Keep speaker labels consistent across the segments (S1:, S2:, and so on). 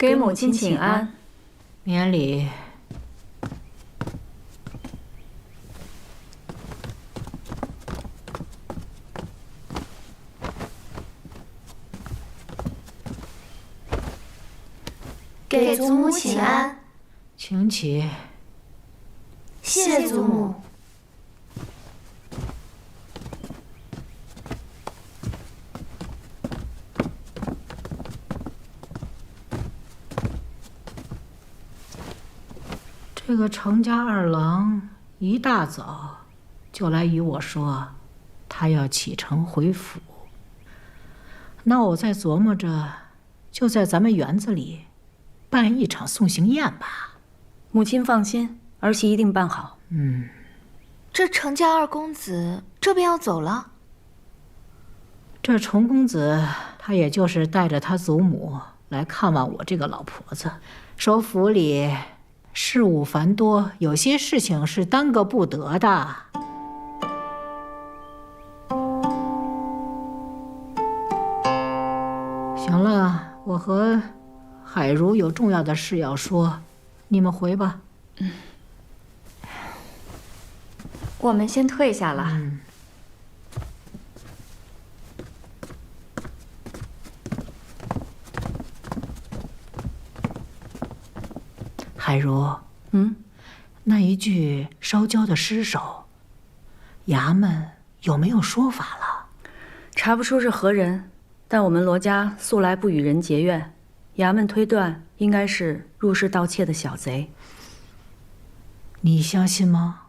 S1: 给母亲请安。
S2: 免礼。
S3: 给祖母请安。
S2: 请起。
S3: 谢祖母。
S2: 这个程家二郎一大早就来与我说，他要启程回府。那我在琢磨着，就在咱们园子里办一场送行宴吧。
S1: 母亲放心，儿媳一定办好。
S3: 这程家二公子这便要走了。
S2: 这程公子他也就是带着他祖母来看望我这个老婆子，说府里事务繁多，有些事情是耽搁不得的。行了，我和海如有重要的事要说，你们回吧。
S1: 我们先退下了。
S2: 海如，那一具烧焦的尸首，衙门有没有说法了？
S1: 查不出是何人，但我们罗家素来不与人结怨，衙门推断应该是入室盗窃的小贼。
S2: 你相信吗？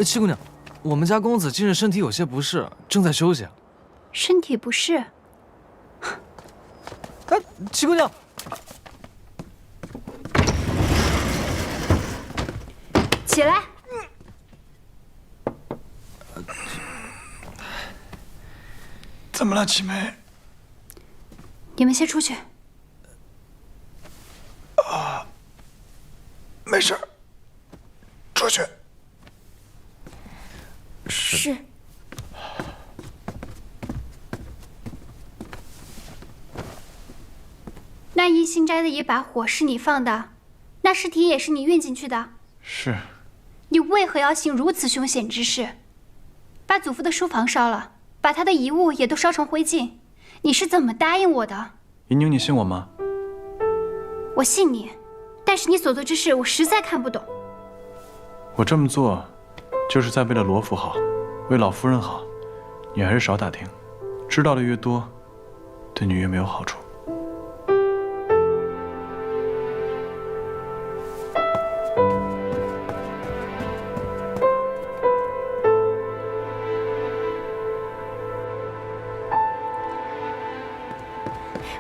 S4: 七姑娘，我们家公子近日身体有些不适，正在休息。
S5: 身体不适？
S4: 七姑娘，
S5: 起来！
S6: 怎么了，七妹？
S5: 你们先出去。
S6: 没事，出去。
S3: 是。
S5: 那一新摘的一把火是你放的，那尸体也是你运进去的。
S6: 是。
S5: 你为何要行如此凶险之事？把祖父的书房烧了，把他的遗物也都烧成灰烬，你是怎么答应我的？
S6: 银宁，你信我吗？
S5: 我信你，但是你所做之事我实在看不懂。
S6: 我这么做，就是在为了罗府好，为老夫人好。你还是少打听，知道的越多，对你越没有好处。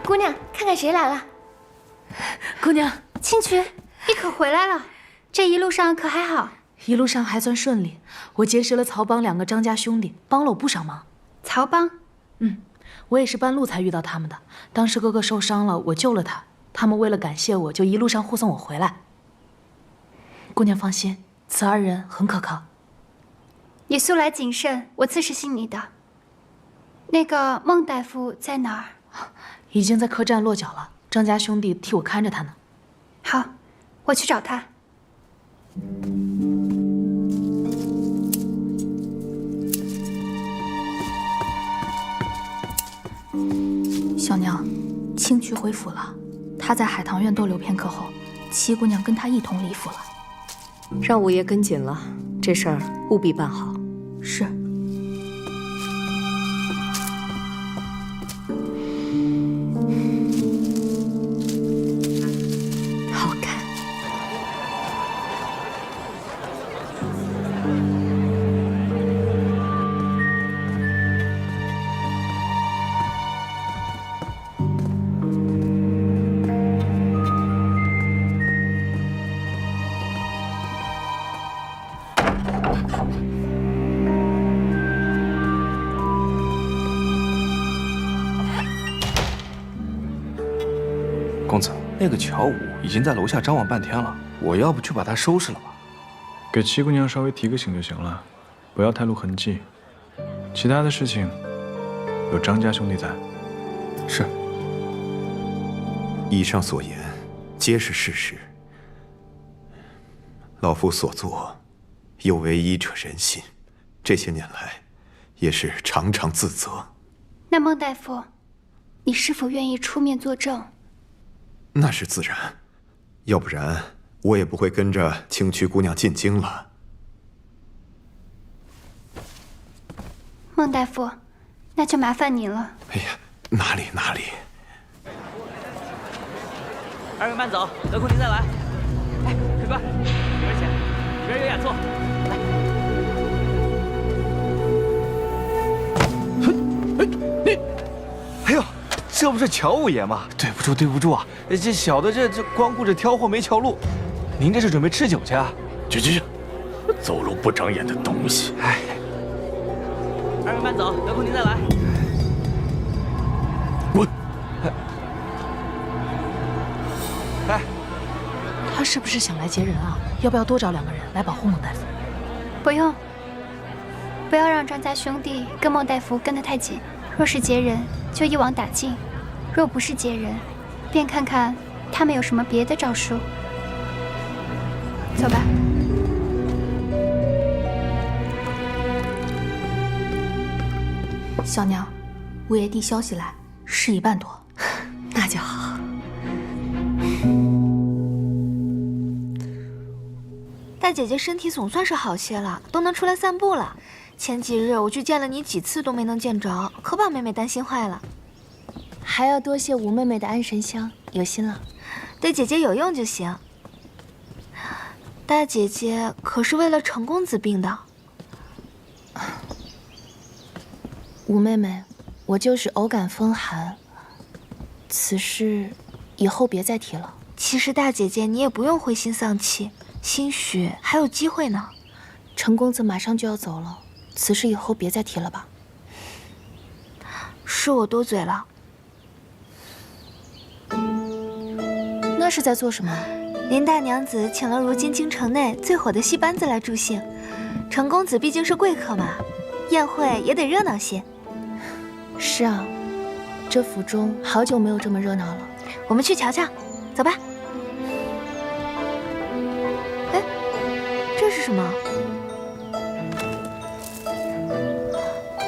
S3: 姑娘，看看谁来了。
S1: 姑娘，
S5: 青渠，你可回来了？这一路上可还好？
S7: 一路上还算顺利，我结识了曹帮2个张家兄弟，帮了我不少忙。
S5: 曹帮？
S7: 我也是半路才遇到他们的。当时哥哥受伤了，我救了他，他们为了感谢我，就一路上护送我回来。姑娘放心，此2人很可靠。
S5: 你素来谨慎，我自是信你的。那个孟大夫在哪儿？
S7: 已经在客栈落脚了，张家兄弟替我看着他呢。
S5: 好，我去找他。
S8: 小娘，青渠回府了。他在海棠院逗留片刻后，七姑娘跟他一同离府了。
S1: 让五爷跟紧了，这事儿务必办好。
S8: 是。
S1: 好看。
S9: 公子，那个乔武已经在楼下张望半天了，我要不去把他收拾了吧？
S6: 给七姑娘稍微提个醒就行了，不要太露痕迹，其他的事情有张家兄弟在。
S9: 是。以上所言皆是事实。老夫所作，有违医者仁心，这些年来也是常常自责。
S5: 那孟大夫，你是否愿意出面作证？
S9: 那是自然，要不然我也不会跟着青曲姑娘进京了。
S5: 孟大夫，那就麻烦你了。
S9: 哎呀，哪里。
S10: 二位慢走，得空您再来。哎，客官，里边请，里边有雅座。来。
S4: 哎呦，这不是乔五爷吗？对不住啊！这小的这光顾着挑货没瞧路，您这是准备吃酒去啊？
S11: 去，走路不长眼的东西！
S4: 哎，
S10: 二位慢走，得空您再来。
S11: 滚！
S4: 哎，
S7: 他是不是想来劫人啊？要不要多找2个人来保护孟大夫？
S5: 不用，不要让张家兄弟跟孟大夫跟得太紧。若是劫人，就一网打尽；若不是劫人，便看看他们有什么别的招数。走吧。
S8: 小娘，五爷递消息来，事已办妥。
S7: 那就好。
S3: 大姐姐身体总算是好些了，都能出来散步了。前几日我去见了你几次都没能见着，可把妹妹担心坏了。
S12: 还要多谢吴妹妹的安神香，有心了。
S3: 对姐姐有用就行。大姐姐可是为了程公子病的。
S12: 吴妹妹，我就是偶感风寒，此事以后别再提了。
S3: 其实大姐姐你也不用灰心丧气，兴许还有机会呢。
S12: 程公子马上就要走了，此事以后别再提了吧。
S3: 是我多嘴了。
S12: 那是在做什么？
S3: 林大娘子请了如今京城内最火的戏班子来助兴，程公子毕竟是贵客嘛，宴会也得热闹些。
S12: 是啊，这府中好久没有这么热闹了。
S3: 我们去瞧瞧，走吧。哎，这是什么？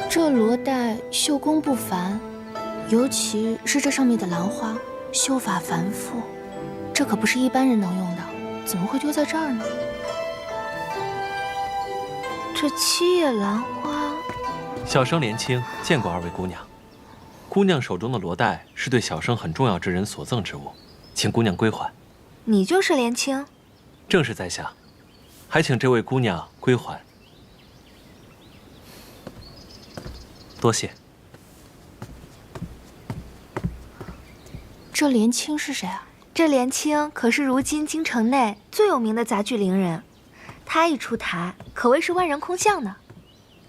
S12: 这罗带绣工不凡，尤其是这上面的兰花，绣法繁复，这可不是一般人能用的，怎么会丢在这儿呢？
S3: 这七叶兰花，
S13: 小生连青见过2位姑娘。姑娘手中的罗带是对小生很重要之人所赠之物，请姑娘归还。
S3: 你就是连青？
S13: 正是在下，还请这位姑娘归还。多谢。
S12: 这连青是谁啊？
S3: 这连青可是如今京城内最有名的杂剧伶人，他一出台，可谓是万人空巷呢。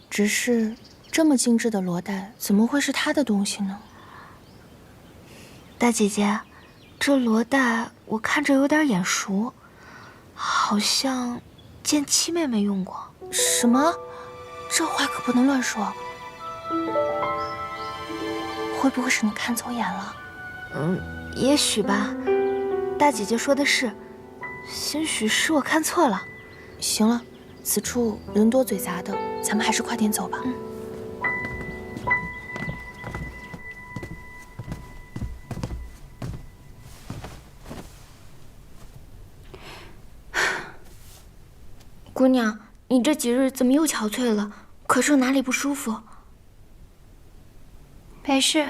S12: 只是这么精致的罗带，怎么会是他的东西呢？
S3: 大姐姐，这罗带我看着有点眼熟，好像见七妹妹用过。
S12: 什么？这话可不能乱说。会不会是你看走眼了？
S3: 也许吧。大姐姐说的是，兴许是我看错了。
S12: 行了，此处人多嘴杂的，咱们还是快点走吧。
S8: 姑娘，你这几日怎么又憔悴了？可是哪里不舒服？
S5: 没事，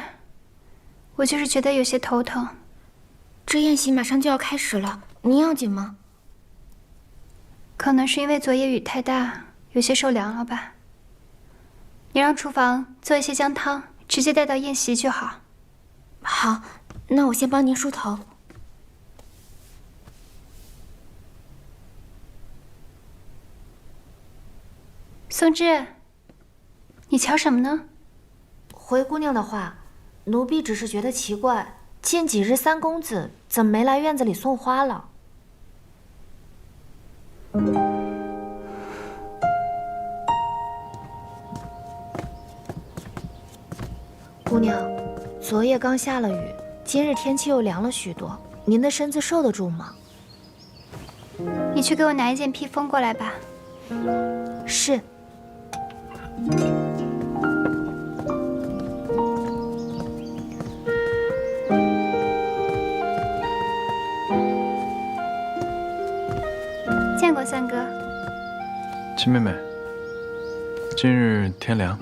S5: 我就是觉得有些头疼。
S8: 这宴席马上就要开始了，您要紧吗？
S5: 可能是因为昨夜雨太大，有些受凉了吧。你让厨房做一些姜汤，直接带到宴席就好。
S8: 好，那我先帮您梳头。
S5: 松枝，你瞧什么呢？
S8: 回姑娘的话，奴婢只是觉得奇怪，近几日三公子怎么没来院子里送花了？
S12: 姑娘，昨夜刚下了雨，今日天气又凉了许多，您的身子受得住吗？
S5: 你去给我拿一件披风过来吧。
S12: 是。
S5: 见过三哥。
S6: 秦妹妹，今日天凉，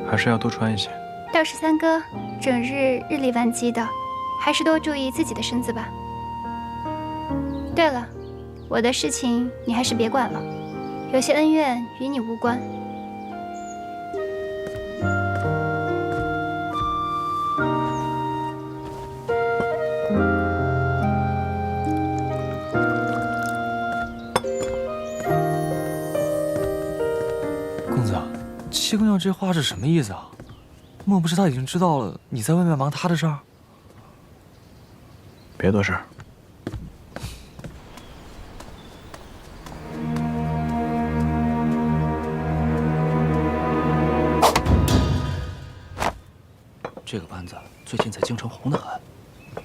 S6: 还是要多穿一些。
S5: 倒是三哥，整日日理万机的，还是多注意自己的身子吧。对了，我的事情你还是别管了，有些恩怨与你无关。
S4: 公子，七姑娘这话是什么意思啊？莫不是她已经知道了你在外面忙她的事儿？
S6: 别多事。
S10: 这个班子最近在京城红得很，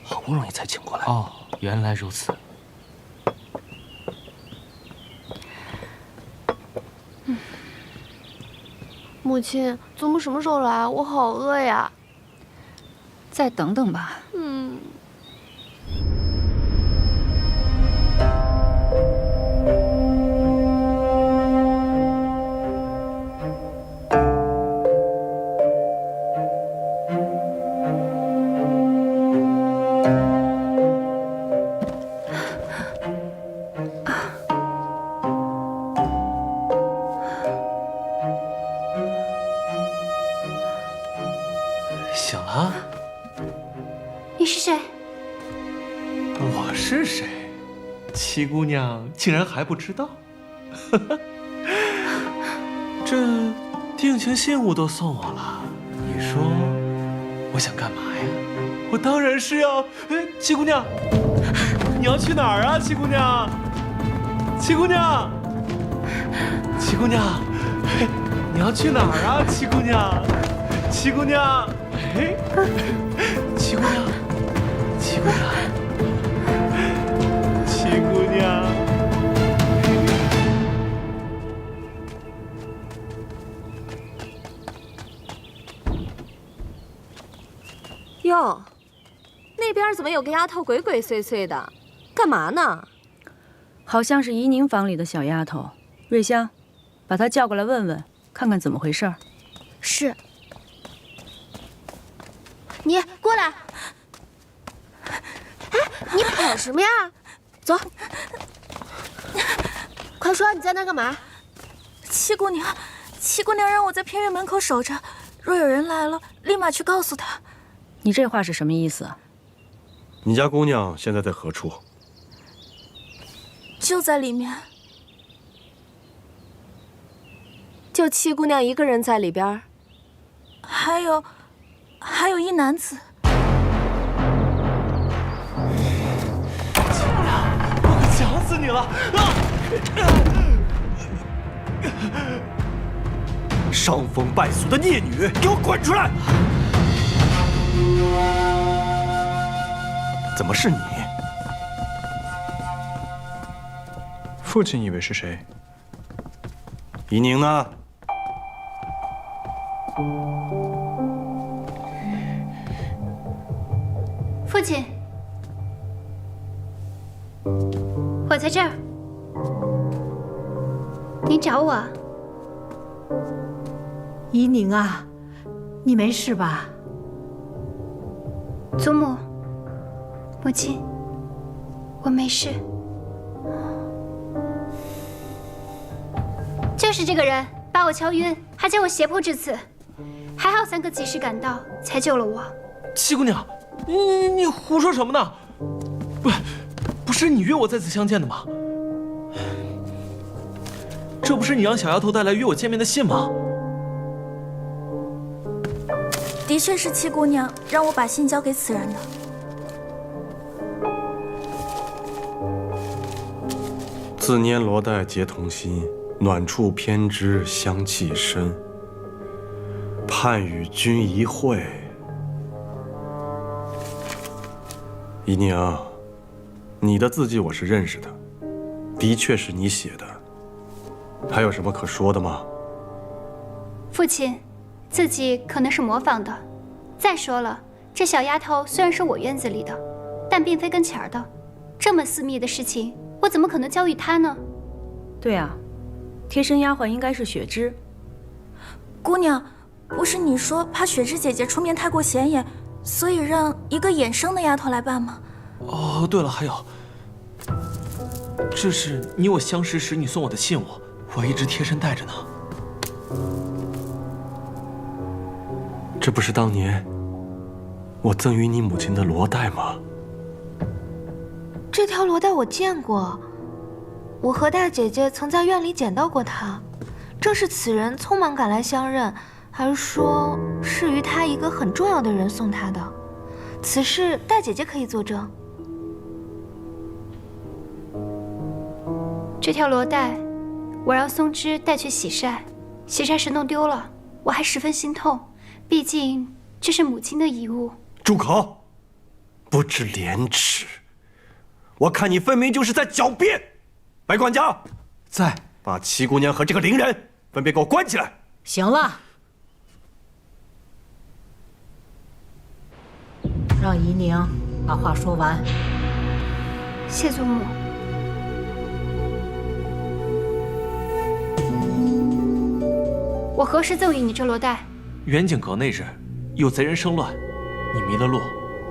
S10: 好不容易才请过来。
S13: 哦，原来如此。
S14: 母亲，祖母什么时候来？我好饿呀！
S15: 再等等吧。
S13: 醒了？
S5: 你是谁？
S13: 我是谁？七姑娘竟然还不知道？这定情信物都送我了，你说我想干嘛呀？我当然是要……七姑娘，你要去哪儿啊？七姑娘，七姑娘，七姑娘，你要去哪儿啊？七姑娘，七姑娘。七姑娘，七姑娘，七姑娘，
S14: 哟，那边怎么有个丫头鬼鬼祟祟的？干嘛呢？
S1: 好像是怡宁房里的小丫头。瑞香，把她叫过来问问，看看怎么回事。
S12: 是。
S14: 你过来！哎，你跑什么呀？走，快说你在那干嘛？
S8: 七姑娘让我在偏院门口守着，若有人来了，立马去告诉她。
S1: 你这话是什么意思？
S11: 你家姑娘现在在何处？
S8: 就在里面。
S14: 就七姑娘一个人在里边？
S8: 还有一男子。
S13: 七姑娘，我可想死你了！
S11: 伤风败俗的孽女，给我滚出来！怎么是你？
S6: 父亲以为是谁？
S11: 怡宁呢？
S5: 父亲，我在这儿。你找我？
S2: 怡宁啊，你没事吧？
S5: 祖母，母亲，我没事。就是这个人把我敲晕，还将我胁迫致死，还好三哥及时赶到，才救了我。
S13: 七姑娘。你胡说什么呢？不是你约我再次相见的吗？这不是你让小丫头带来约我见面的信吗？
S8: 的确是七姑娘让我把信交给此人的。
S11: 自拈罗带结同心，暖处偏知香气深。盼与君一会，姨娘，你的字迹我是认识的，的确是你写的。还有什么可说的吗？
S5: 父亲，字迹可能是模仿的。再说了，这小丫头虽然是我院子里的，但并非跟前儿的。这么私密的事情，我怎么可能交与她呢？
S1: 对啊，贴身丫鬟应该是雪芝。
S8: 姑娘，不是你说怕雪芝姐姐出面太过显眼，所以让一个衍生的丫头来办吗？
S13: 哦，对了，还有，这是你我相识时你送我的信物，我一直贴身带着呢。
S11: 这不是当年我赠予你母亲的罗带吗？
S3: 这条罗带我见过，我和大姐姐曾在院里捡到过它，正是此人匆忙赶来相认，还说是于他一个很重要的人送他的。此事大姐姐可以作证。
S5: 这条罗带，我让松枝带去洗晒，洗晒时弄丢了，我还十分心痛，毕竟这是母亲的遗物。
S11: 住口！不知廉耻！我看你分明就是在狡辩。白管家，
S4: 在，
S11: 把七姑娘和这个伶人分别给我关起来。
S2: 行了，让怡宁把话说完。
S5: 谢祖母。我何时赠予你这罗带？
S13: 远景阁那日，有贼人生乱，你迷了路，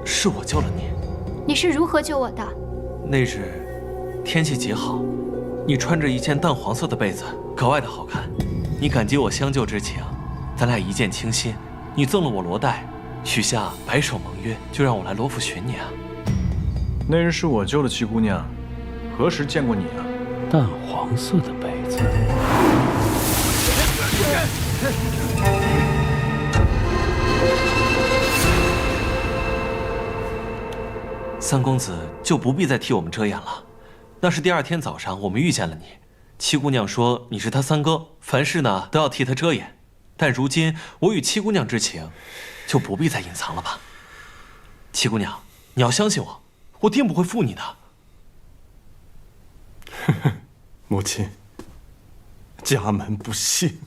S13: 是我救了你。
S5: 你是如何救我的？
S13: 那日天气极好，你穿着一件淡黄色的被子，格外的好看。你感激我相救之情，咱俩一见倾心，你赠了我罗带，许下白首盟约，就让我来罗府寻你啊。
S6: 那日是我救了七姑娘，何时见过你啊？
S13: 淡黄色的被子。三公子就不必再替我们遮掩了。那是第二天早上我们遇见了你，七姑娘说你是她三哥，凡事呢都要替她遮掩。但如今我与七姑娘之情，就不必再隐藏了吧。七姑娘，你要相信我，我定不会负你的。
S11: 母亲，家门不幸，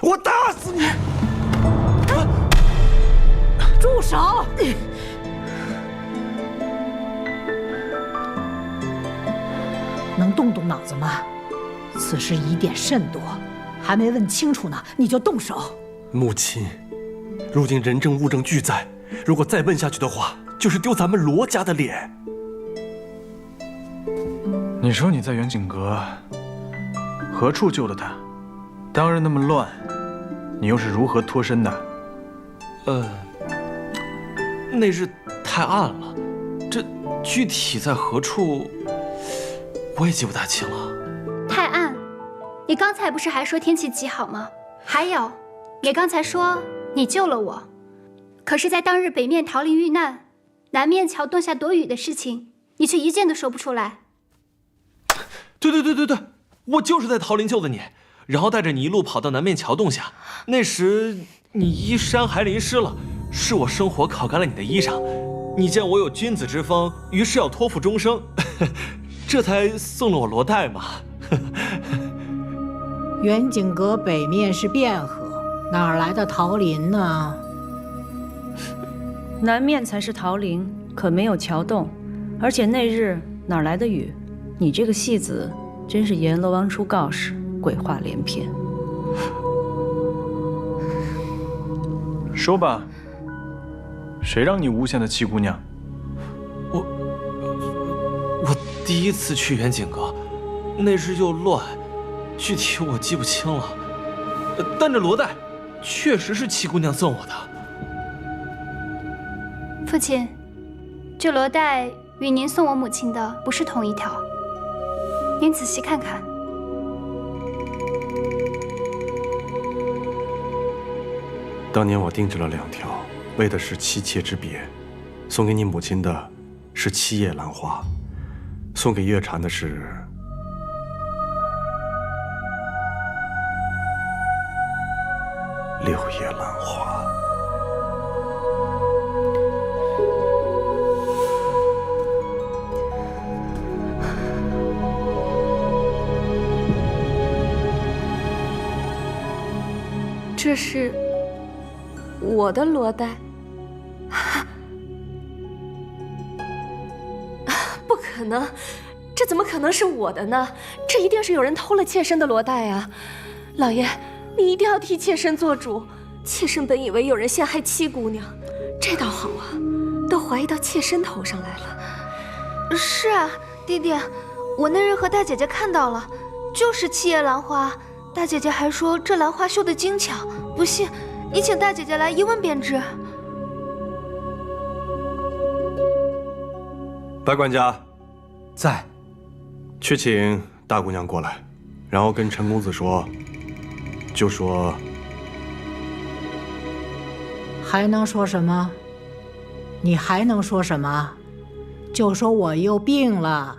S11: 我打死你！
S2: 住手！能动动脑子吗？此事疑点甚多，还没问清楚呢，你就动手。
S11: 母亲，如今人证物证俱在，如果再问下去的话，就是丢咱们罗家的脸。
S6: 你说你在远景阁何处救了他？当日那么乱，你又是如何脱身的？
S13: 那日太暗了，这具体在何处，我也记不大清了。
S5: 太暗？你刚才不是还说天气极好吗？还有，你刚才说你救了我，可是，在当日北面桃林遇难，南面桥洞下躲雨的事情，你却一件都说不出来。
S13: 对，我就是在桃林救的你，然后带着你一路跑到南面桥洞下。那时你衣衫还淋湿了，是我生火烤干了你的衣裳。你见我有君子之风，于是要托付终生，这才送了我罗带嘛。
S2: 远景阁北面是汴河，哪儿来的桃林呢？
S1: 南面才是桃林，可没有桥洞，而且那日哪来的雨？你这个戏子真是阎罗王出告示，鬼话连篇。
S6: 说吧，谁让你诬陷了七姑娘？
S13: 我第一次去远景阁，那日又乱，具体我记不清了。但这罗带确实是七姑娘赠我的。
S5: 父亲，这罗带与您送我母亲的不是同一条，您仔细看看。
S11: 当年我定制了2条，为的是妻妾之别。送给你母亲的是7叶兰花，送给月蝉的是6叶兰花。
S14: 这是我的罗带？不可能，这怎么可能是我的呢？这一定是有人偷了妾身的罗带啊！老爷，你一定要替妾身做主。妾身本以为有人陷害七姑娘，这倒好啊，都怀疑到妾身头上来了。
S3: 是啊，弟弟，我那日和大姐姐看到了，就是七叶兰花。大姐姐还说这兰花绣得精巧，不信你请大姐姐来一问便知。
S11: 白管家，
S4: 在。
S11: 去请大姑娘过来，然后跟陈公子说，就说
S2: 还能说什么？你还能说什么？就说我又病了，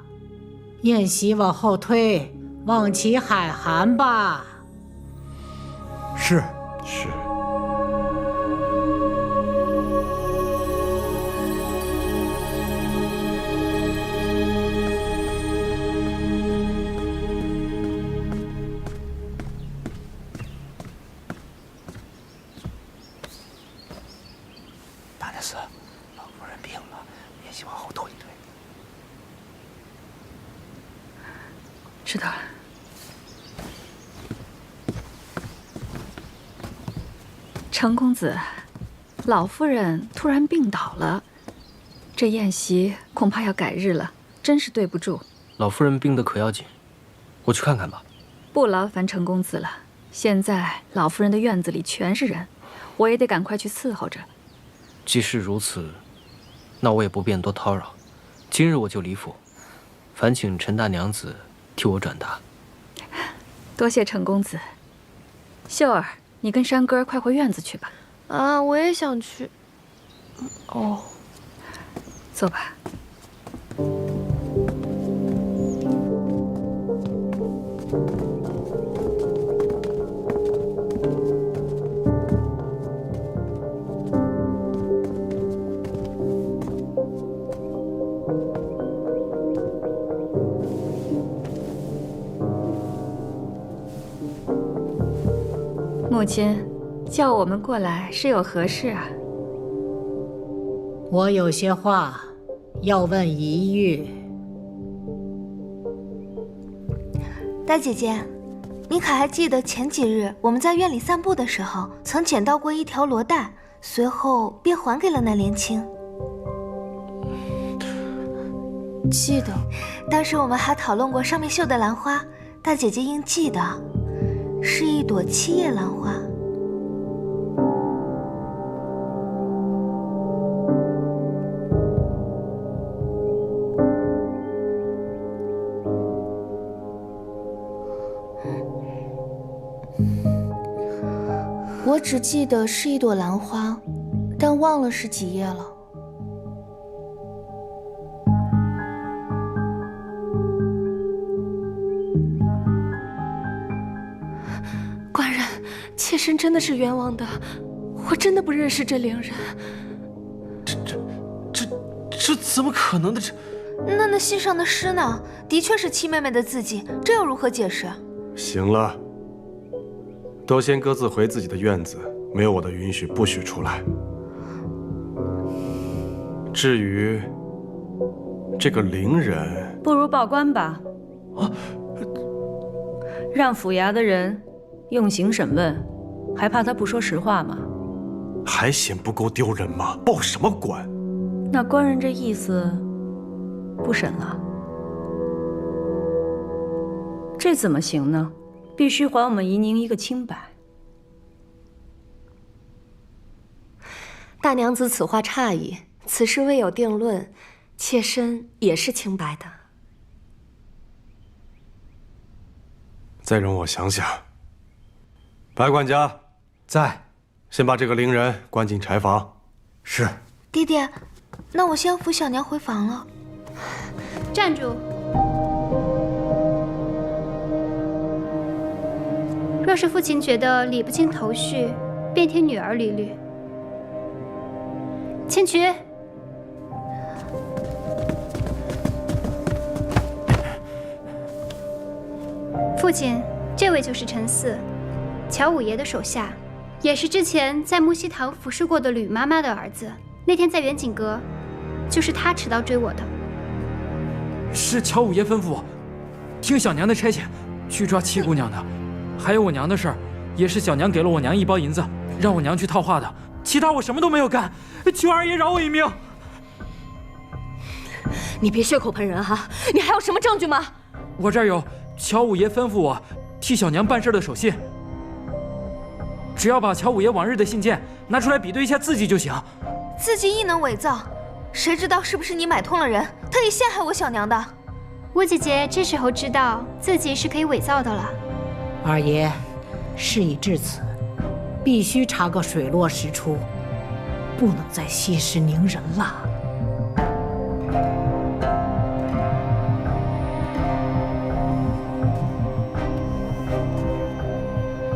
S2: 宴席往后推，望其海涵吧。
S4: 是。
S10: 大娘子，老夫人病了，宴席往后推一推。
S15: 知道了。程公子，老夫人突然病倒了，这宴席恐怕要改日了，真是对不住。
S10: 老夫人病得可要紧，我去看看吧。
S15: 不劳烦程公子了，现在老夫人的院子里全是人，我也得赶快去伺候着。
S10: 既是如此，那我也不便多叨扰。今日我就离府，烦请陈大娘子替我转达。
S15: 多谢程公子。秀儿，你跟山哥快回院子去吧。
S3: 啊，我也想去。
S15: 哦，走吧。母亲，叫我们过来是有何事啊？
S2: 我有些话要问一玉。
S3: 大姐姐，你可还记得前几日我们在院里散步的时候，曾捡到过一条罗带，随后便还给了那莲青？
S12: 记得。
S3: 当时我们还讨论过上面绣的兰花，大姐姐应记得，是一朵七叶兰花。
S12: 我只记得是一朵兰花，但忘了是几叶了。
S14: 官人，妾身真的是冤枉的，我真的不认识这伶人。
S13: 这怎么可能的？
S3: 那信上的诗呢？的确是七妹妹的字迹，这又如何解释？
S11: 行了，都先各自回自己的院子，没有我的允许，不许出来。至于这个伶人，
S1: 不如报官吧。让府衙的人用刑审问，还怕他不说实话吗？
S11: 还嫌不够丢人吗？报什么官？
S1: 那官人这意思，不审了。这怎么行呢？必须还我们怡宁一个清白。
S14: 大娘子此话差矣，此事未有定论，妾身也是清白的。
S11: 再容我想想。白管家，
S4: 在。
S11: 先把这个伶人关进柴房。
S4: 是。
S3: 弟弟，那我先扶小娘回房了。
S5: 站住！若是父亲觉得理不清头绪，便替女儿捋捋。千瞿，父亲，这位就是陈四，乔五爷的手下，也是之前在木樨堂服侍过的吕妈妈的儿子。那天在远景阁，就是他持刀追我的。
S16: 是乔五爷吩咐我，听小娘的差遣，去抓七姑娘的。还有我娘的事儿，也是小娘给了我娘1包银子，让我娘去套话的。其他我什么都没有干，求二爷饶我一命。
S14: 你别血口喷人哈！你还有什么证据吗？
S16: 我这儿有乔五爷吩咐我替小娘办事的手信，只要把乔五爷往日的信件拿出来比对一下字迹就行。
S3: 字迹亦能伪造，谁知道是不是你买通了人，特意陷害我小娘的？
S5: 吴姐姐这时候知道自己是可以伪造的了。
S2: 二爷，事已至此，必须查个水落石出，不能再息事宁人了。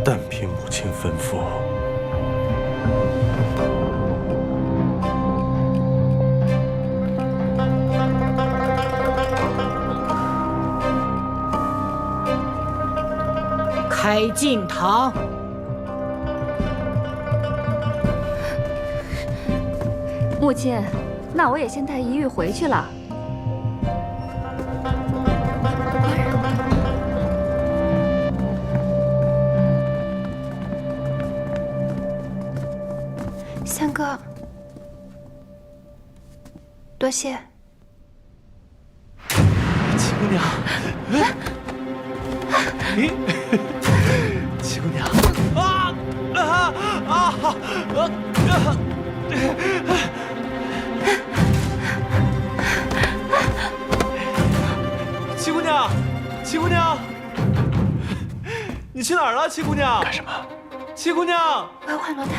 S11: 但凭母亲吩咐。
S2: 开敬堂。
S15: 母亲，那我也先带宜玉回去了。
S3: 三哥，多谢。
S4: 七姑娘，七姑娘，七姑娘，七姑娘，你去哪儿了？七姑娘，
S6: 干什么？
S3: 七姑娘，我要换轮胎。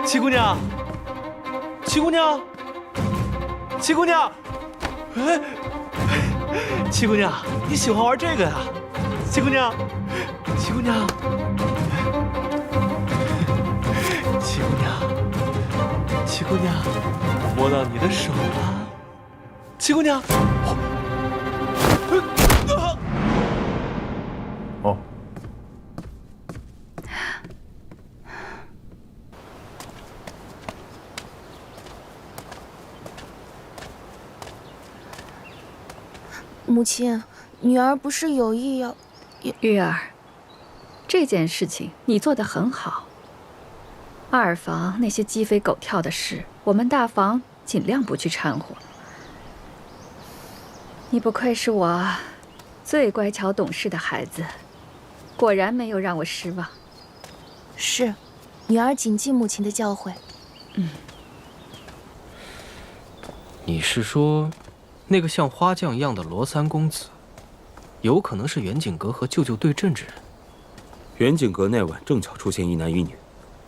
S4: 七姑娘，七姑娘，七姑娘，哎，七姑娘，你喜欢玩这个呀？七姑娘，七姑娘，七姑娘，七姑娘，摸到你的手了，七姑娘。
S6: 哦。
S12: 母亲，女儿不是有意要……
S15: 玉儿，这件事情你做得很好。二房那些鸡飞狗跳的事，我们大房尽量不去掺和。你不愧是我最乖巧懂事的孩子，果然没有让我失望。
S12: 是，女儿谨记母亲的教诲。
S10: 你是说，那个像花匠一样的罗三公子，有可能是远景阁和舅舅对阵之人？
S17: 远景阁那晚正巧出现一男一女，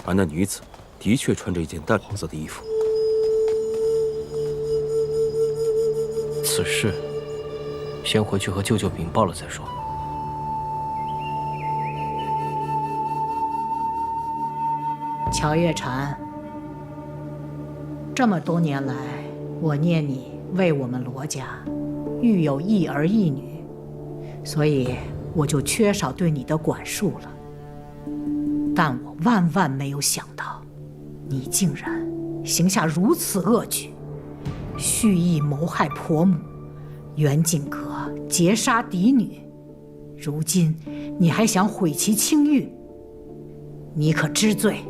S17: 而那女子的确穿着一件淡黄色的衣服。
S10: 此事，先回去和舅舅禀报了再说。
S2: 乔月禅，这么多年来，我念你为我们罗家育有一儿一女，所以我就缺少对你的管束了。但我万万没有想到，你竟然行下如此恶举，蓄意谋害婆母，远景阁劫杀嫡女，如今你还想毁其清誉，你可知罪？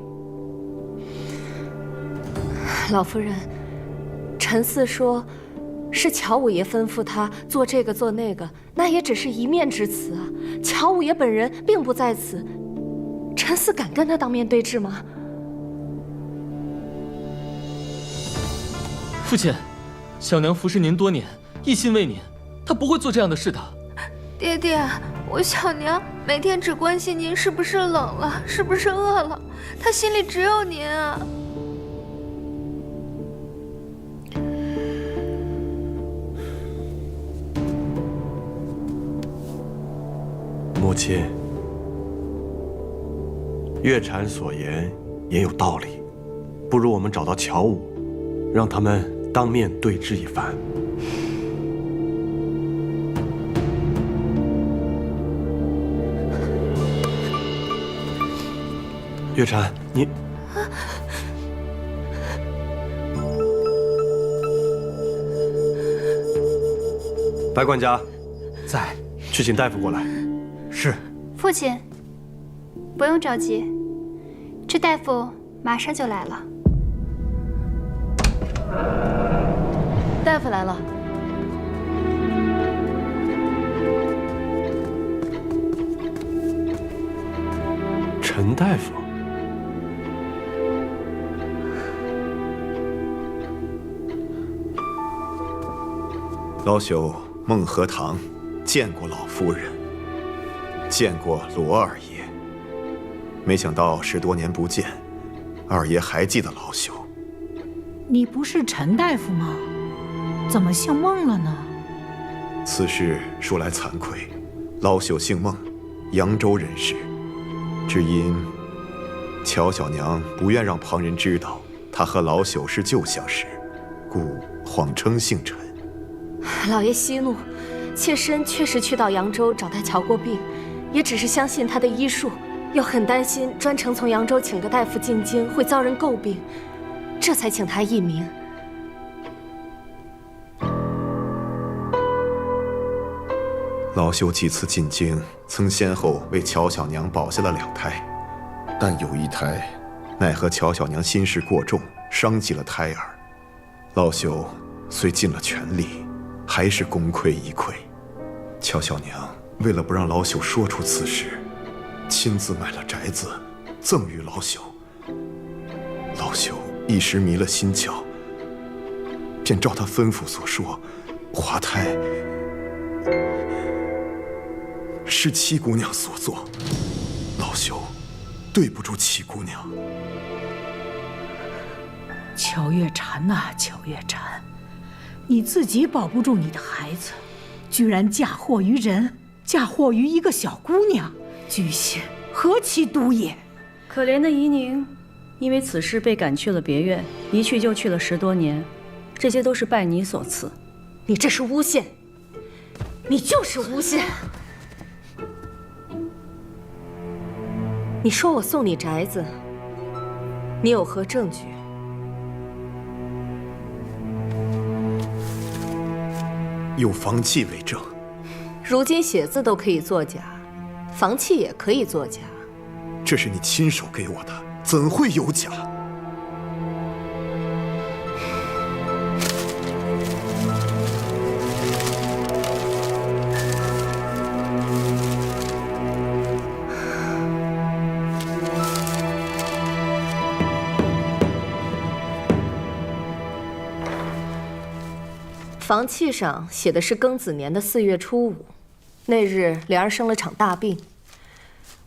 S14: 老夫人，陈四说，是乔五爷吩咐他做这个做那个，那也只是一面之词啊。乔五爷本人并不在此，陈四敢跟他当面对质吗？
S13: 父亲，小娘服侍您多年，一心为您，她不会做这样的事的。
S3: 爹爹，我小娘每天只关心您是不是冷了，是不是饿了，她心里只有您啊。
S11: 母亲，月禅所言也有道理，不如我们找到乔武，让他们当面对质一番。月禅，你。白管家，
S4: 在，
S11: 去请大夫过来。
S4: 是。
S5: 父亲，不用着急，这大夫马上就来了。
S7: 大夫来了。
S11: 陈大夫。
S9: 老朽孟和堂见过老夫人，见过罗二爷。没想到10多年不见，二爷还记得老朽。
S2: 你不是陈大夫吗？怎么姓孟了呢？
S9: 此事说来惭愧，老朽姓孟，扬州人士，只因乔小娘不愿让旁人知道她和老朽是旧相识，故谎称姓陈。
S14: 老爷息怒，妾身确实去到扬州找他瞧过病，也只是相信他的医术，又很担心专程从扬州请个大夫进京会遭人诟病，这才请他一名。
S9: 老朽几次进京，曾先后为乔小娘保下了2胎，但有一胎，奈何乔小娘心事过重，伤及了胎儿。老朽虽尽了全力，还是功亏一篑。乔小娘为了不让老朽说出此事，亲自买了宅子，赠予老朽。老朽一时迷了心窍，便照她吩咐所说，滑胎是七姑娘所做，老朽对不住七姑娘。
S2: 乔月禅呐，乔月禅，你自己保不住你的孩子，居然嫁祸于人，嫁祸于一个小姑娘，居心何其毒也！
S1: 可怜的怡宁，因为此事被赶去了别院，一去就去了10多年，这些都是拜你所赐。
S14: 你这是诬陷，你就是诬陷！你说我送你宅子，你有何证据？
S9: 有房契为证。
S14: 如今写字都可以作假，房契也可以作假。
S9: 这是你亲手给我的，怎会有假？
S14: 房契上写的是庚子年的4月初5，那日莲儿生了场大病，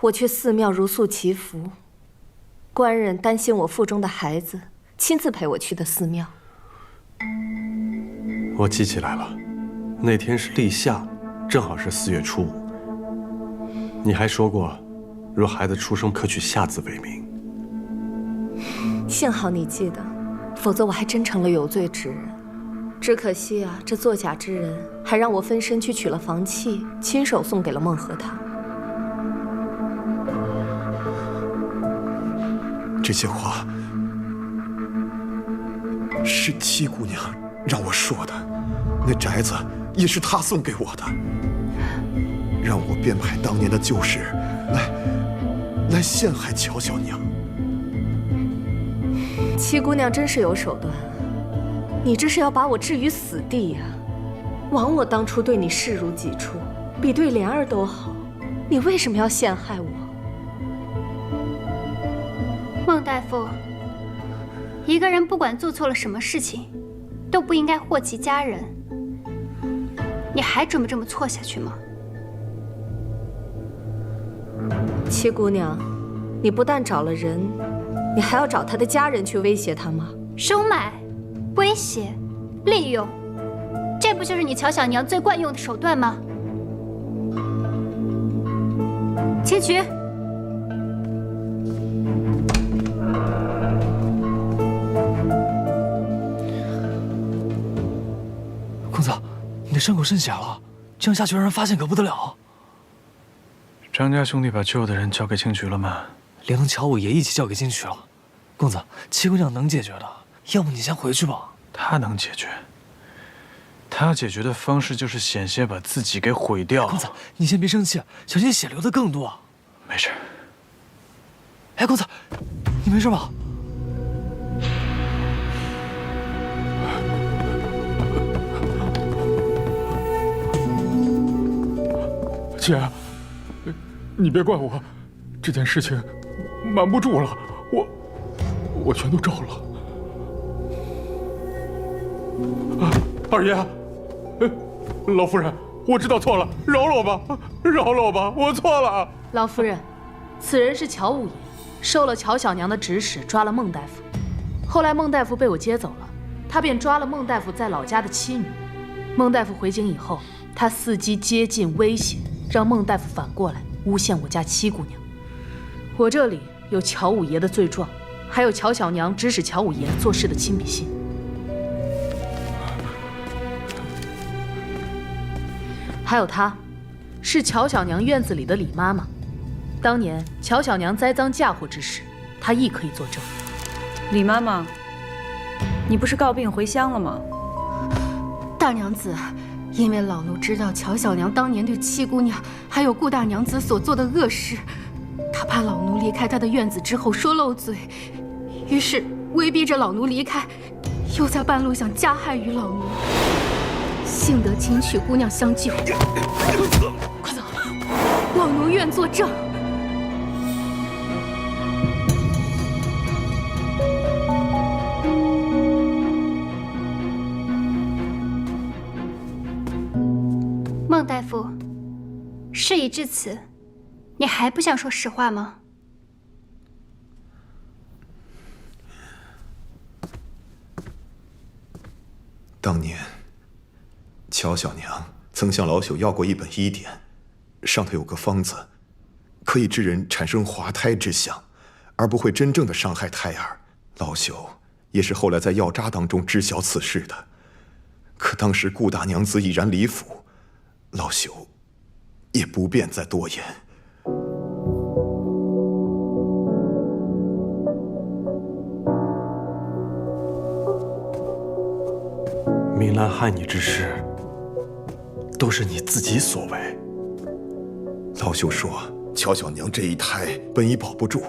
S14: 我去寺庙如素祈福，官人担心我腹中的孩子，亲自陪我去的寺庙。
S11: 我记起来了，那天是立夏，正好是4月初5。你还说过，若孩子出生可取夏字为名。
S14: 幸好你记得，否则我还真成了有罪之人。只可惜啊，这作假之人还让我分身去取了房契，亲手送给了孟和堂。
S9: 这些话是七姑娘让我说的，那宅子也是她送给我的，让我编排当年的旧事，来陷害乔小娘。
S14: 七姑娘真是有手段。你这是要把我置于死地呀！枉我当初对你视如己出，比对莲儿都好，你为什么要陷害我？
S5: 孟大夫，一个人不管做错了什么事情，都不应该祸及家人。你还准备这么错下去吗？
S14: 七姑娘，你不但找了人，你还要找他的家人去威胁他吗？
S5: 收买。威胁、利用，这不就是你乔小娘最惯用的手段吗？请取。
S4: 公子，你的伤口渗血了，这样下去让人发现可不得了。
S6: 张家兄弟把救的人交给青渠了吗？
S4: 连同乔五爷一起交给金曲了。公子，七姑娘能解决的，要不你先回去吧。
S6: 她能解决，她要解决的方式就是险些把自己给毁掉。
S4: 公子，你先别生气，小心血流的更多。
S6: 没事。
S4: 哎，公子，你没事吧？
S18: 姐，你别怪我，这件事情瞒不住了，我全都照了。二爷，老夫人，我知道错了，饶了我吧，饶了我吧，我错了。
S7: 老夫人，此人是乔五爷，受了乔小娘的指使抓了孟大夫，后来孟大夫被我接走了，他便抓了孟大夫在老家的妻女。孟大夫回京以后，他伺机接近威胁，让孟大夫反过来诬陷我家七姑娘。我这里有乔五爷的罪状，还有乔小娘指使乔五爷做事的亲笔信。还有她，是乔小娘院子里的李妈妈。当年乔小娘栽赃嫁祸之事，她亦可以作证。
S1: 李妈妈，你不是告病回乡了吗？
S12: 大娘子，因为老奴知道乔小娘当年对七姑娘还有顾大娘子所做的恶事，她怕老奴离开她的院子之后说漏嘴，于是威逼着老奴离开，又在半路想加害于老奴。幸得金曲姑娘相救，快走！老奴愿作证。
S5: 孟大夫，事已至此，你还不想说实话吗？
S9: 当年，乔小娘曾向老朽要过一本医典，上头有个方子，可以致人产生滑胎之象，而不会真正的伤害胎儿。老朽也是后来在药渣当中知晓此事的。可当时顾大娘子已然离府，老朽也不便再多言。
S11: 明兰害你之事，都是你自己所为。
S9: 老朽说，乔小娘这一胎本已保不住，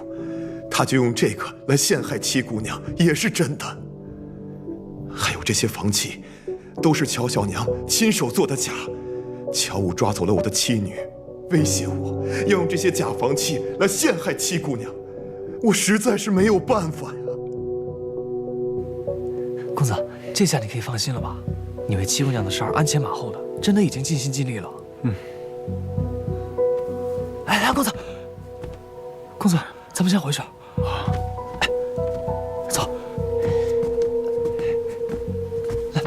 S9: 他就用这个来陷害七姑娘，也是真的。还有这些房契，都是乔小娘亲手做的假。乔武抓走了我的妻女，威胁我要用这些假房契来陷害七姑娘，我实在是没有办法呀。
S4: 公子，这下你可以放心了吧？你为七姑娘的事儿鞍前马后的，真的已经尽心尽力了。哎，公子，公子，咱们先回去。哎，走。来，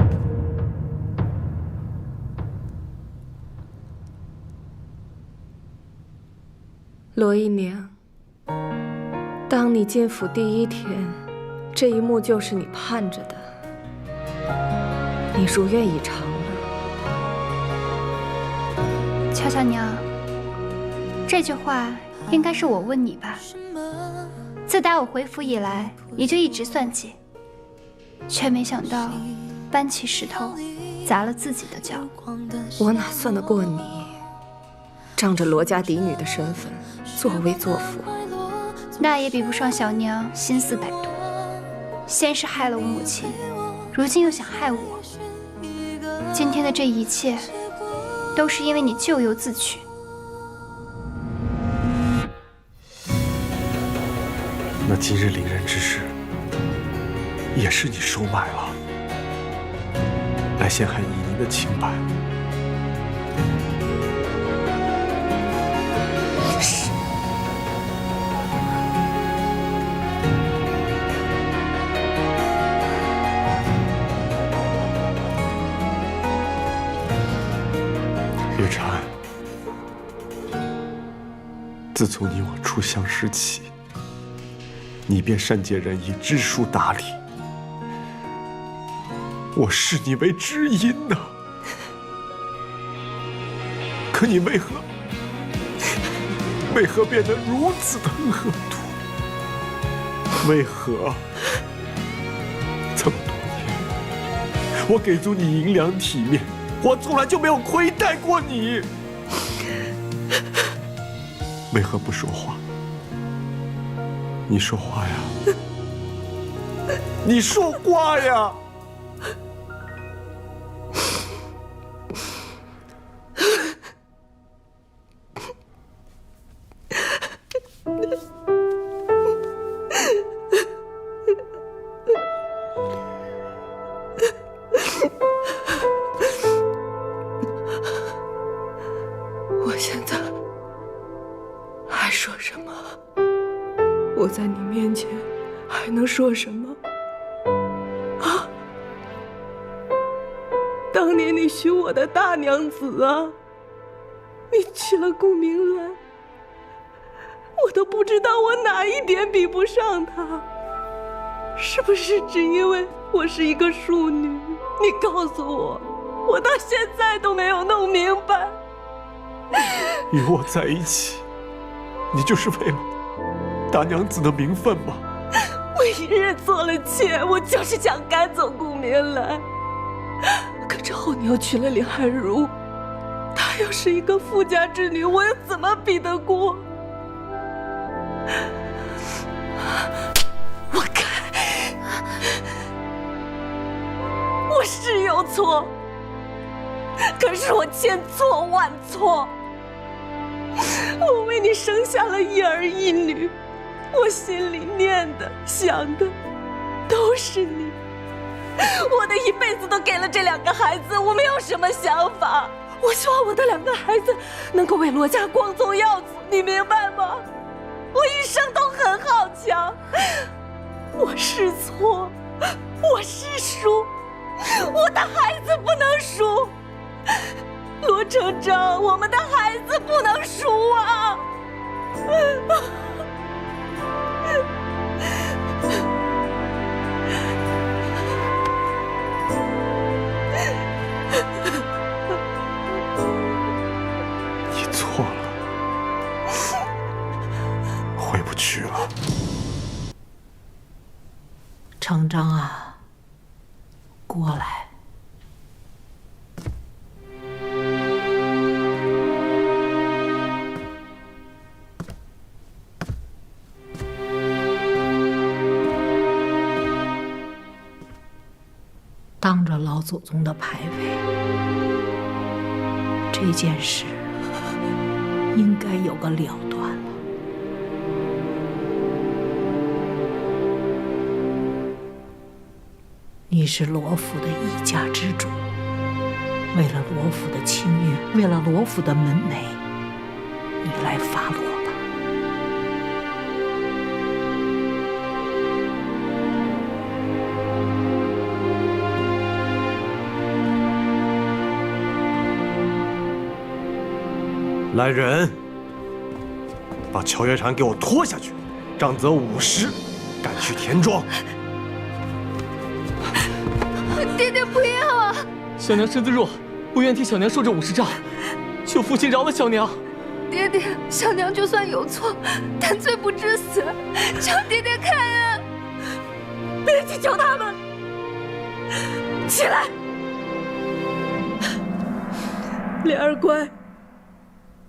S14: 罗姨娘，当你进府第一天，这一幕就是你盼着的。你如愿以偿了。
S5: 乔小娘，这句话应该是我问你吧？自打我回府以来，你就一直算计，却没想到搬起石头砸了自己的脚。
S14: 我哪算得过你？仗着罗家嫡女的身份，作威作福，
S5: 那也比不上小娘心思歹毒。先是害了我母亲，如今又想害我。今天的这一切，都是因为你咎由自取。
S11: 那今日凌人之事，也是你收买了，来陷害依宁的清白。
S14: 是。
S11: 月禅，自从你我初相识起，你便善解人意，知书达理，我视你为知音呐。可你为何变得如此的恶毒？为何？这么多年，我给足你银两体面，我从来就没有亏待过你。为何不说话？你说话呀！你说话呀！
S14: 我现在还说什么？我在你面前还能说什么？啊！当年你许我的大娘子啊，你娶了顾明兰，我都不知道我哪一点比不上她。是不是只因为我是一个庶女？你告诉我，我到现在都没有弄明白。
S11: 与我在一起，你就是为了大娘子的名分吗？
S14: 我一日做了妾，我就是想赶走顾明兰。可之后你又娶了林寒如，她又是一个富家之女，我又怎么比得过？我该，我是有错，可是我千错万错。我为你生下了一儿一女，我心里念的想的都是你。我的一辈子都给了这两个孩子，我没有什么想法。我希望我的两个孩子能够为罗家光宗耀祖，你明白吗？我一生都很好强，我是错，我是输，我的孩子不能输。罗成章，我们的孩子不能输啊！
S11: 你错了，回不去了。
S2: 成章啊，过来。当着老祖宗的牌位，这件事应该有个了断了。你是罗府的一家之主，为了罗府的清誉，为了罗府的门楣，你来发落吧。
S11: 来人，把乔月禅给我拖下去，杖责50，赶去田庄。
S14: 爹爹不要啊！
S4: 小娘身子弱，不愿替小娘受这50杖，求父亲饶了小娘。
S14: 爹爹，小娘就算有错，但罪不至死，求爹爹看啊！别去求他们，起来，莲儿乖。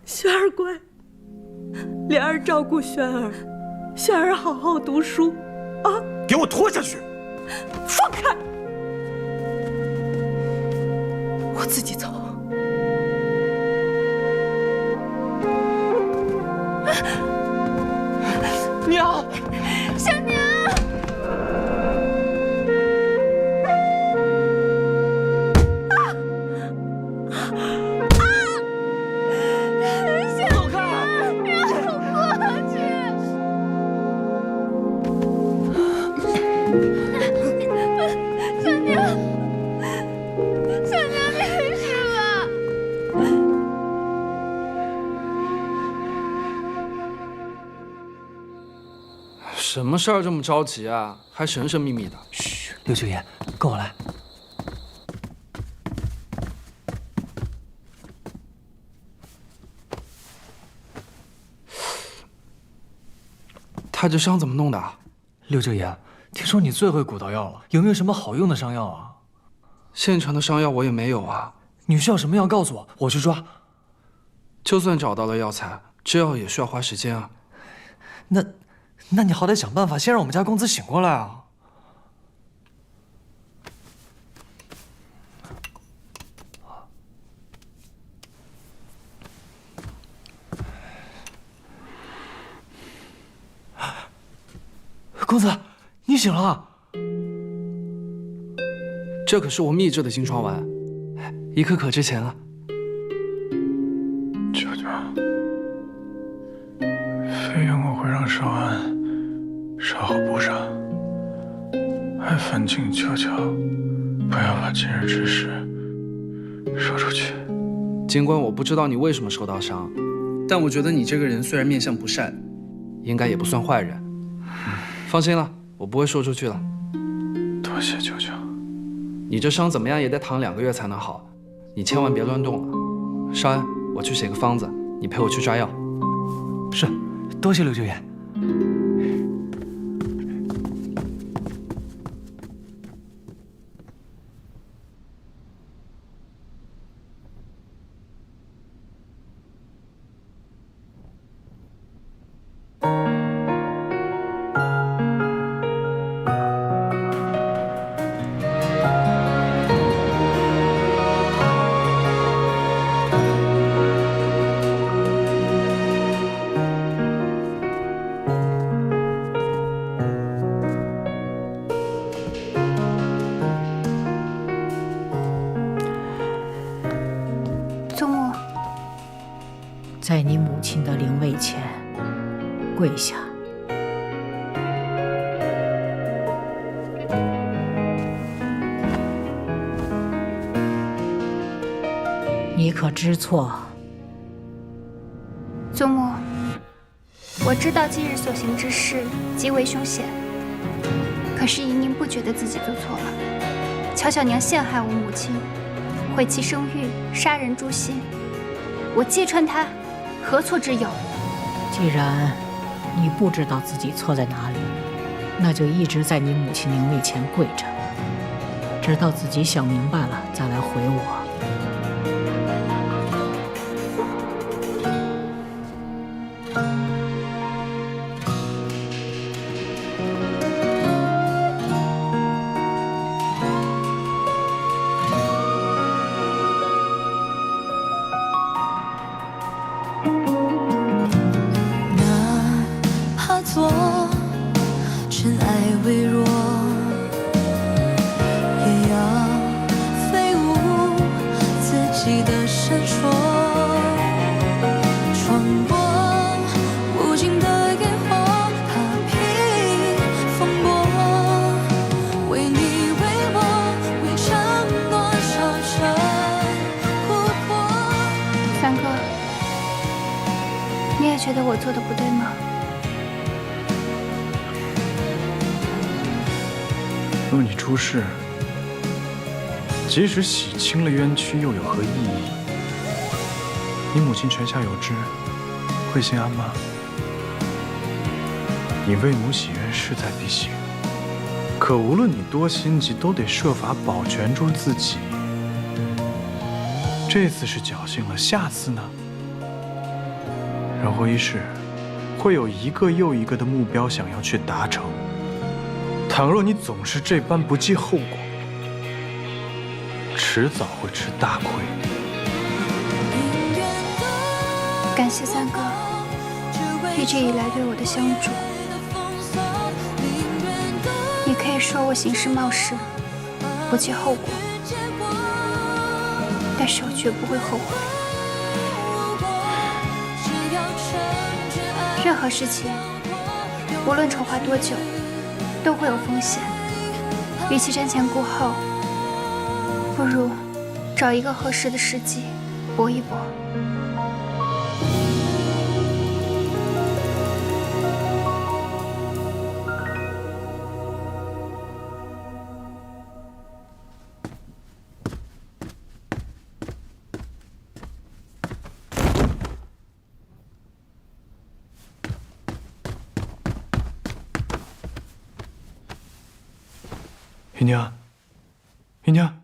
S14: 萱儿乖，莲儿照顾萱儿，萱儿好好读书，啊！
S11: 给我拖下去！
S14: 放开！我自己走。
S4: 娘，
S14: 小娘。
S16: 什么事儿这么着急啊？还神神秘秘的。
S10: 嘘，刘九爷，跟我来。
S16: 他这伤怎么弄的？
S4: 六舅爷，听说你最会古道药了，有没有什么好用的伤药啊？
S19: 现成的伤药我也没有啊。
S4: 你需要什么药告诉我，我去抓。
S19: 就算找到了药材，制药也需要花时间啊。
S4: 那你好歹想办法先让我们家公子醒过来啊！公子，你醒了。
S19: 这可是我秘制的金疮丸，一颗可值钱了。
S6: 舅舅，费用我会让少安稍后补上，还烦请舅舅不要把今日之事说出去。
S19: 尽管我不知道你为什么受到伤，但我觉得你这个人虽然面相不善，应该也不算坏人。放心了，我不会说出去的。
S6: 多谢舅舅。
S19: 你这伤怎么样也得躺2个月才能好，你千万别乱动了。少安，我去写个方子，你陪我去抓药。
S4: 是，多谢六舅爷。
S2: 在你母亲的灵位前跪下。你可知错？
S5: 祖母，我知道今日所行之事极为凶险，可是宜宁不觉得自己做错了。乔小娘陷害我母亲，毁其声誉，杀人诛心，我揭穿她，何错之有？
S2: 既然你不知道自己错在哪里，那就一直在你母亲灵位前跪着，直到自己想明白了再来回我。
S20: 尘埃微弱，也要飞舞自己的闪烁，穿过无尽的烟火，踏平风波，为你为我为承诺守着湖泊。
S5: 三哥，你也觉得我做的不对吗？
S6: 若你出事，即使洗清了冤屈，又有何意义？你母亲泉下有知，会心安吗？你为母洗冤势在必行，可无论你多心急，都得设法保全住自己。这次是侥幸了，下次呢？人活一世，会有一个又一个的目标想要去达成。倘若你总是这般不计后果，迟早会吃大亏。
S5: 感谢三哥一直以来对我的相助。你可以说我行事冒失，不计后果，但是我绝不会后悔。任何事情，无论筹划多久，都会有风险，与其瞻前顾后，不如找一个合适的时机搏一搏。
S6: 姨娘，姨娘，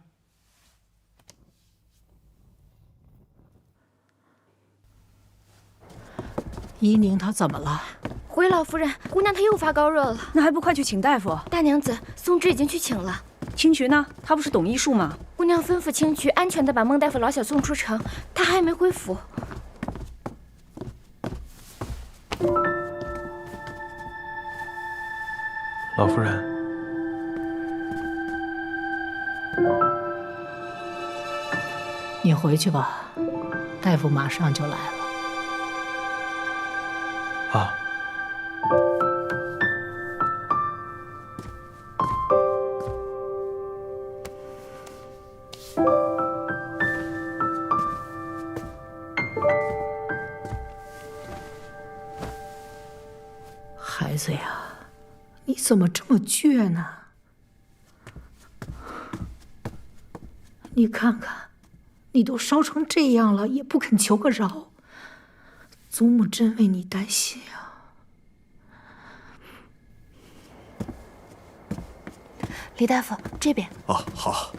S2: 怡宁她怎么了？
S12: 回老夫人，姑娘她又发高热了。
S1: 那还不快去请大夫？
S12: 大娘子，松枝已经去请了。
S1: 青渠呢？他不是懂医术吗？
S12: 姑娘吩咐青渠安全地把孟大夫老小送出城，他还没回府。
S6: 老夫人，
S2: 你回去吧，大夫马上就来了。
S6: 啊。
S2: 孩子呀，你怎么这么倔呢？你看看，你都烧成这样了，也不肯求个饶。祖母真为你担心啊。
S12: 李大夫，这边。
S9: 哦，好。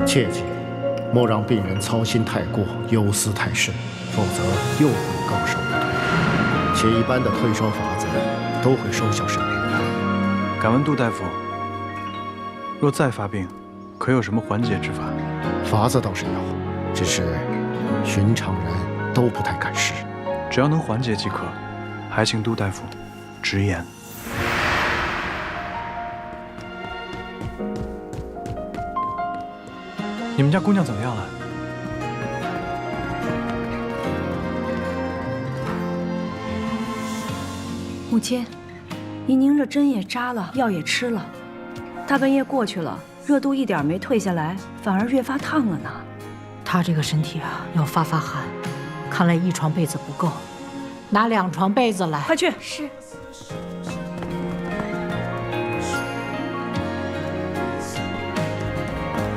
S21: 切记，莫让病人操心太过，忧思太深，否则又会高烧不退。且一般的退烧法子都会收效甚微。
S6: 敢问杜大夫，若再发病，可有什么缓解之法？
S21: 法子倒是有，只是寻常人都不太敢试。
S6: 只要能缓解即可，还请杜大夫直言。你们家姑娘怎么样了？
S1: 母亲，怡宁这针也扎了，药也吃了，大半夜过去了，热度一点没退下来，反而越发烫了呢。
S2: 她这个身体啊，要发寒，看来一床被子不够，拿2床被子来。
S1: 快去！
S12: 是。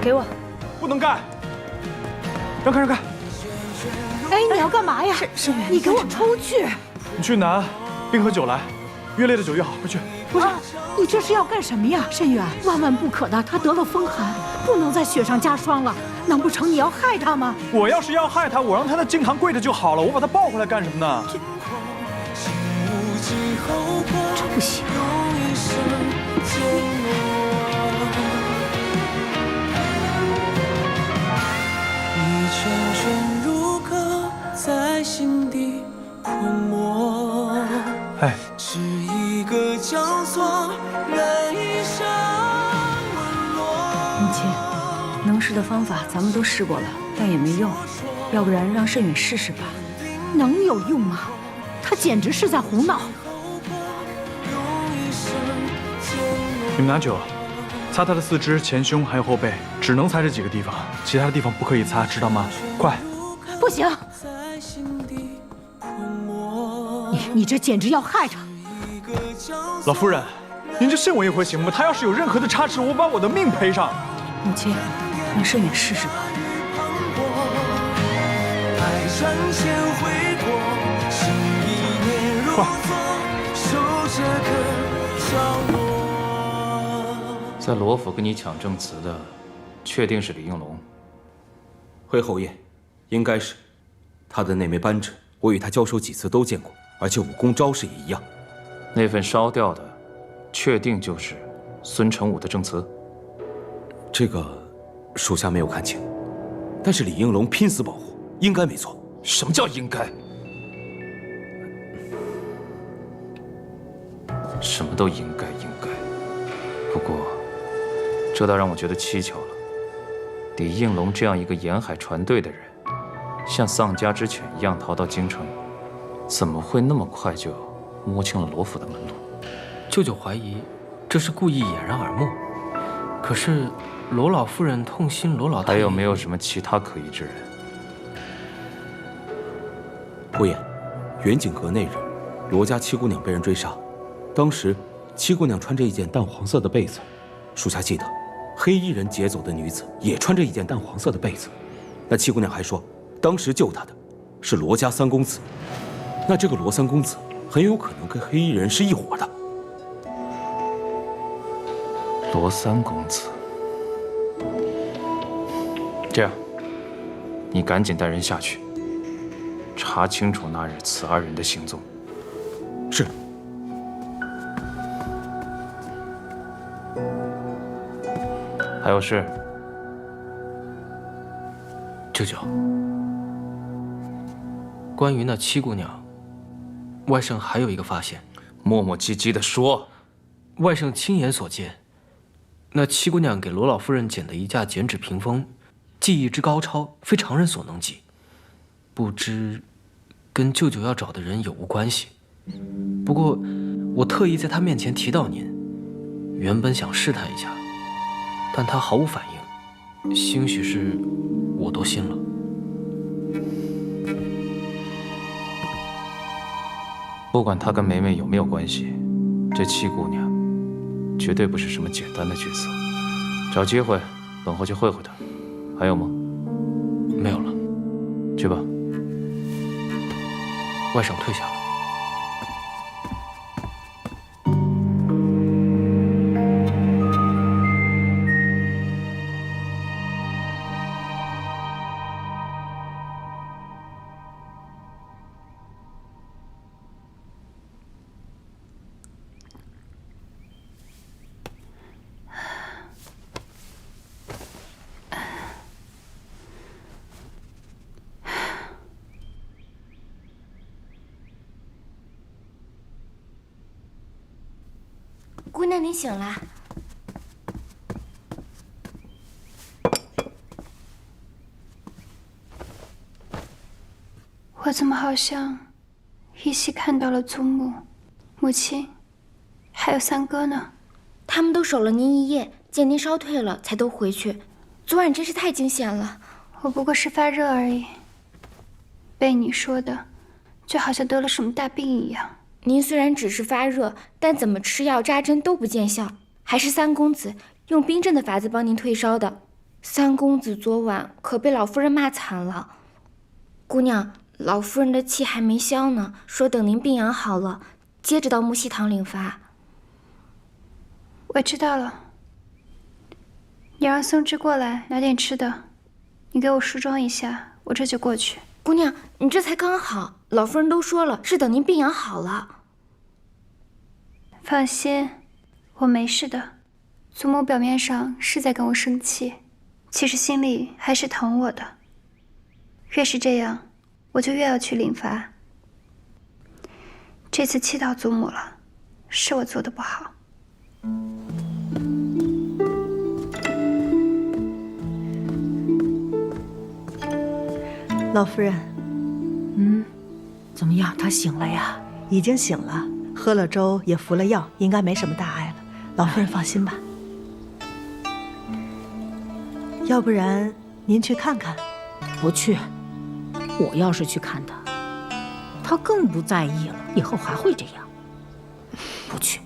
S1: 给我。
S6: 不能干！让开，让开！
S2: 哎，你要干嘛呀？
S1: 沈远，
S2: 你给我出去！
S6: 你去拿冰和酒来，越烈的酒越好，快去！
S2: 不是，你这是要干什么呀，沈远？万万不可的，他得了风寒，不能在雪上加霜了。难不成你要害他吗？
S6: 我要是要害他，我让他在经堂跪着就好了，我把他抱回来干什么呢？
S2: 这不行。
S20: 圈圈如歌，在心底困没。
S6: 哎，
S20: 是一个交错，难以相吻落。
S1: 母亲，能试的方法咱们都试过了，但也没用，要不然让慎远试试吧。
S2: 能有用吗？他简直是在胡闹。
S6: 你们拿酒，擦他的四肢、前胸还有后背，只能擦这几个地方，其他的地方不可以擦，知道吗？快！
S2: 不行，你这简直要害他！
S6: 老夫人，您就信我一回行吗？他要是有任何的差池，我把我的命赔上。
S1: 母亲，让慎远试试吧。
S10: 在罗府跟你抢证词的，确定是李应龙。
S17: 回侯爷，应该是。他的那枚扳指，我与他交手几次都见过，而且武功招式也一样。
S10: 那份烧掉的，确定就是孙成武的证词。
S17: 这个属下没有看清，但是李应龙拼死保护，应该没错。
S10: 什么叫应该？什么都应该。不过，这倒让我觉得蹊跷了。李应龙这样一个沿海船队的人，像丧家之犬一样逃到京城，怎么会那么快就摸清了罗府的门路？舅舅怀疑这是故意掩人耳目，可是罗老夫人痛心罗老太爷，还有没有什么其他可疑之人？
S17: 侯爷，远景阁那日，罗家七姑娘被人追杀，当时七姑娘穿着一件淡黄色的被子，属下记得，黑衣人劫走的女子也穿着一件淡黄色的被子。那七姑娘还说，当时救她的是罗家三公子，那这个罗三公子很有可能跟黑衣人是一伙的。
S10: 罗三公子，这样，你赶紧带人下去，查清楚那日此二人的行踪。
S17: 是。
S10: 还有事？
S8: 舅舅，关于那七姑娘，外甥还有一个发现。
S10: 磨磨唧唧地说。
S8: 外甥亲眼所见，那七姑娘给罗老夫人剪的一架剪纸屏风，技艺之高超，非常人所能及。不知跟舅舅要找的人有无关系？不过我特意在他面前提到您，原本想试探一下，但他毫无反应，兴许是我多心了。
S10: 不管她跟梅梅有没有关系，这七姑娘绝对不是什么简单的角色。找机会，等会去会会她。还有吗？
S8: 没有了。
S10: 去吧。
S8: 外甥退下了。
S3: 姑娘，你醒了。
S5: 我怎么好像依稀看到了祖母、母亲，还有三哥呢？
S3: 他们都守了您一夜，见您烧退了才都回去。昨晚真是太惊险了。
S5: 我不过是发热而已，被你说的，就好像得了什么大病一样。
S3: 您虽然只是发热，但怎么吃药扎针都不见效，还是三公子用冰镇的法子帮您退烧的。三公子昨晚可被老夫人骂惨了。姑娘，老夫人的气还没消呢，说等您病养好了，接着到木樨堂领罚。
S5: 我知道了，你让松枝过来拿点吃的，你给我梳妆一下，我这就过去。
S3: 姑娘，你这才刚好，老夫人都说了，是等您病养好了。
S5: 放心，我没事的。祖母表面上是在跟我生气，其实心里还是疼我的。越是这样，我就越要去领罚。这次气到祖母了，是我做的不好。
S22: 老夫人，
S2: 怎么样？他醒了呀？
S22: 已经醒了，喝了粥，也服了药，应该没什么大碍了。老夫人放心吧。要不然您去看看？
S2: 不去。我要是去看他，他更不在意了，以后还会这样。不去。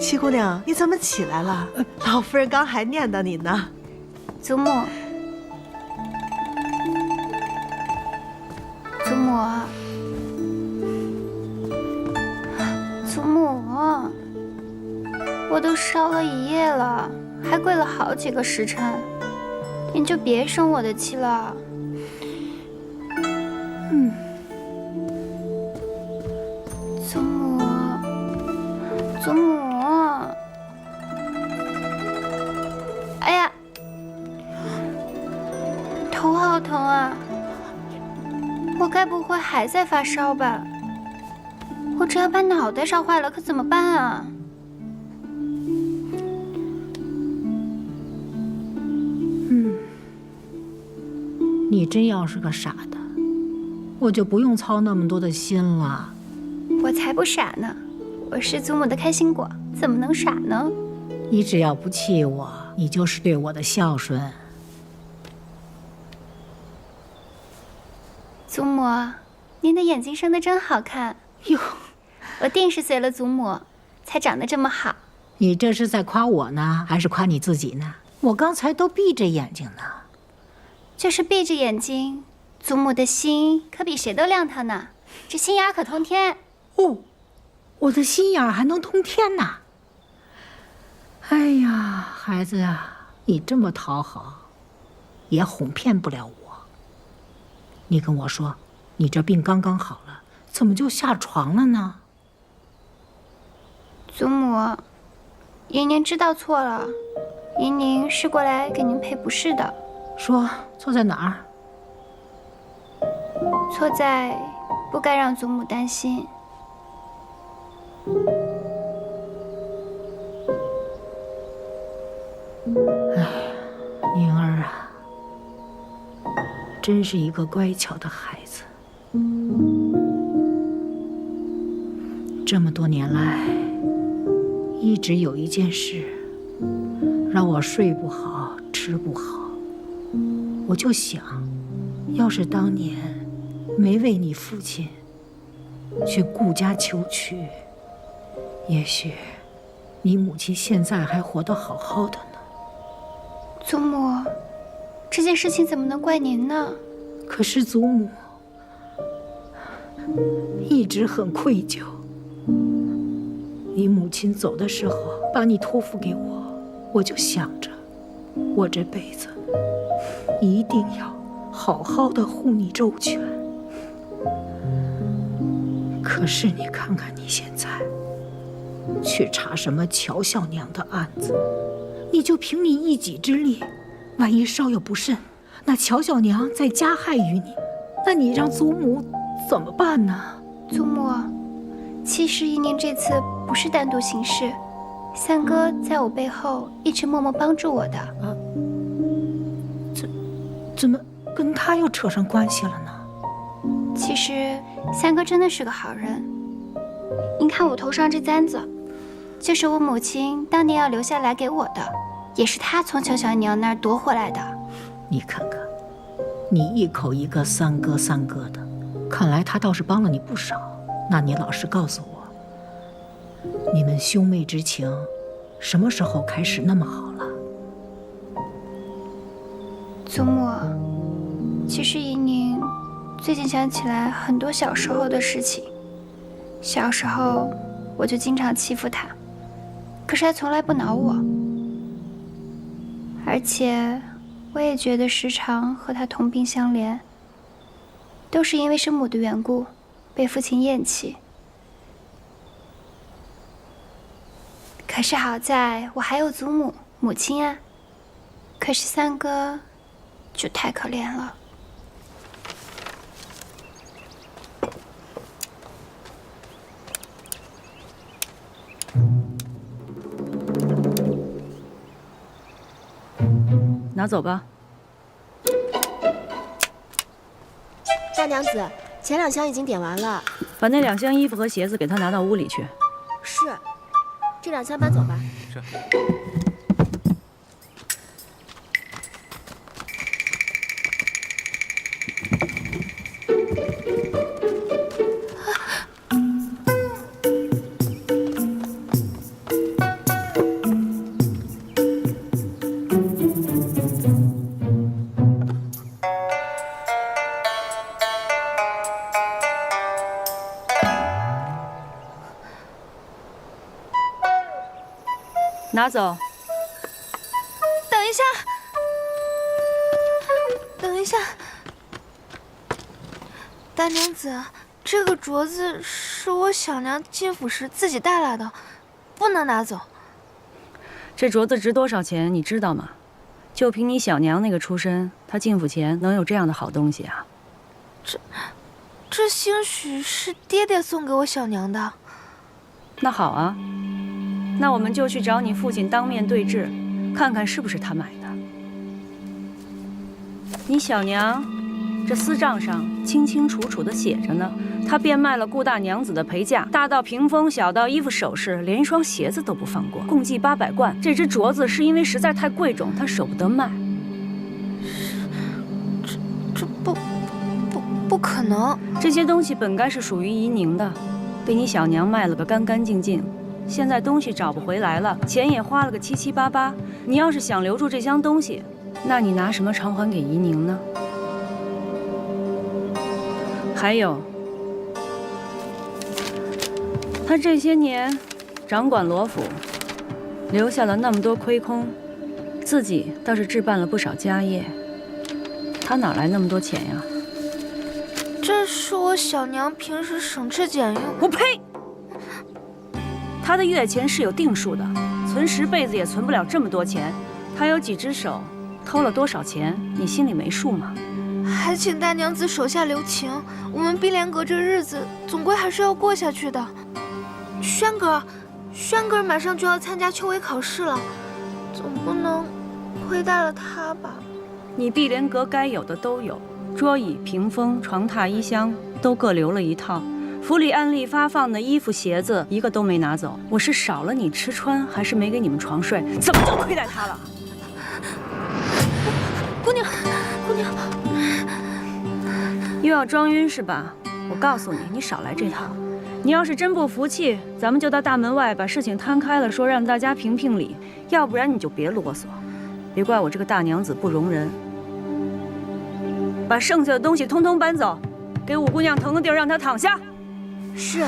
S22: 七姑娘，你怎么起来了？老夫人刚还念叨你呢。
S5: 祖母，祖母，祖母，我都烧了一夜了，还跪了好几个时辰，您就别生我的气了。祖母，祖母，哎呀！头好疼啊！我该不会还在发烧吧？我这要把脑袋烧坏了，可怎么办啊？
S2: 你真要是个傻的，我就不用操那么多的心了。
S5: 我才不傻呢，我是祖母的开心果，怎么能傻呢？
S2: 你只要不气我，你就是对我的孝顺。
S5: 祖母，您的眼睛生得真好看哟！我定是随了祖母，才长得这么好。
S2: 你这是在夸我呢，还是夸你自己呢？我刚才都闭着眼睛呢。
S5: 就是闭着眼睛，祖母的心可比谁都亮堂呢。这心眼可通天。
S2: 哦，我的心眼还能通天呐！哎呀，孩子呀，你这么讨好，也哄骗不了我。你跟我说，你这病刚刚好了，怎么就下床了呢？
S5: 祖母，姨宁知道错了，姨宁是过来给您赔不是的。
S2: 说错在哪儿？
S5: 错在不该让祖母担心。
S2: 哎，宁儿啊，真是一个乖巧的孩子。这么多年来，一直有一件事让我睡不好，吃不好。我就想，要是当年没为你父亲去顾家求娶，也许你母亲现在还活得好好的呢。
S5: 祖母，这件事情怎么能怪您呢？
S2: 可是祖母一直很愧疚。你母亲走的时候把你托付给我，我就想着，我这辈子一定要好好的护你周全。可是你看看你现在，去查什么乔小娘的案子，你就凭你一己之力，万一稍有不慎，那乔小娘再加害于你，那你让祖母怎么办呢？
S5: 祖母，其实姨宁这次不是单独行事，三哥在我背后一直默默帮助我的。
S2: 怎么跟他又扯上关系了呢？
S5: 其实三哥真的是个好人。您看我头上这簪子，就是我母亲当年要留下来给我的，也是她从乔小娘那儿夺回来的。
S2: 你看看，你一口一个三哥三哥的，看来他倒是帮了你不少。那你老实告诉我，你们兄妹之情什么时候开始那么好了？
S5: 祖母，其实姨宁最近想起来很多小时候的事情。小时候我就经常欺负她，可是她从来不恼我。而且我也觉得时常和她同病相怜，都是因为生母的缘故，被父亲厌弃。可是好在我还有祖母、母亲啊。可是三哥就太可怜了。
S1: 拿走吧。
S13: 大娘子，前2箱已经点完了，
S1: 把那2箱衣服和鞋子给他拿到屋里去。
S13: 是，这2箱搬走吧。
S17: 是。
S1: 拿走。
S3: 等一下，等一下，大娘子，这个镯子是我小娘进府时自己带来的，不能拿走。
S1: 这镯子值多少钱，你知道吗？就凭你小娘那个出身，她进府前能有这样的好东西啊？
S3: 这兴许是爹爹送给我小娘的。
S1: 那好啊。那我们就去找你父亲当面对质，看看是不是他买的。你小娘这私账上清清楚楚的写着呢，她变卖了顾大娘子的陪嫁，大到屏风，小到衣服首饰，连一双鞋子都不放过，共计800贯。这只镯子是因为实在太贵重，她舍不得卖。
S3: 这不可能！
S1: 这些东西本该是属于怡宁的，被你小娘卖了个干干净净。现在东西找不回来了，钱也花了个七七八八。你要是想留住这箱东西，那你拿什么偿还给怡宁呢？还有，他这些年掌管罗府，留下了那么多亏空，自己倒是置办了不少家业。他哪来那么多钱呀？
S3: 这是我小娘平时省吃俭用。
S1: 我呸！他的月钱是有定数的，存10辈子也存不了这么多钱。他有几只手，偷了多少钱，你心里没数吗？
S3: 还请大娘子手下留情，我们碧莲阁这日子总归还是要过下去的。轩哥马上就要参加秋闱考试了，总不能亏待了他吧？
S1: 你碧莲阁该有的都有，桌椅、屏风、床榻、衣箱都各留了一套。府里按例发放的衣服、鞋子一个都没拿走。我是少了你吃穿，还是没给你们床睡？怎么就亏待他了？
S3: 姑娘，
S1: 又要装晕是吧？我告诉你，你少来这套。你要是真不服气，咱们就到大门外把事情摊开了说，让大家评评理。要不然你就别啰嗦，别怪我这个大娘子不容人。把剩下的东西通通搬走，给五姑娘腾个地儿，让她躺下。
S3: 是。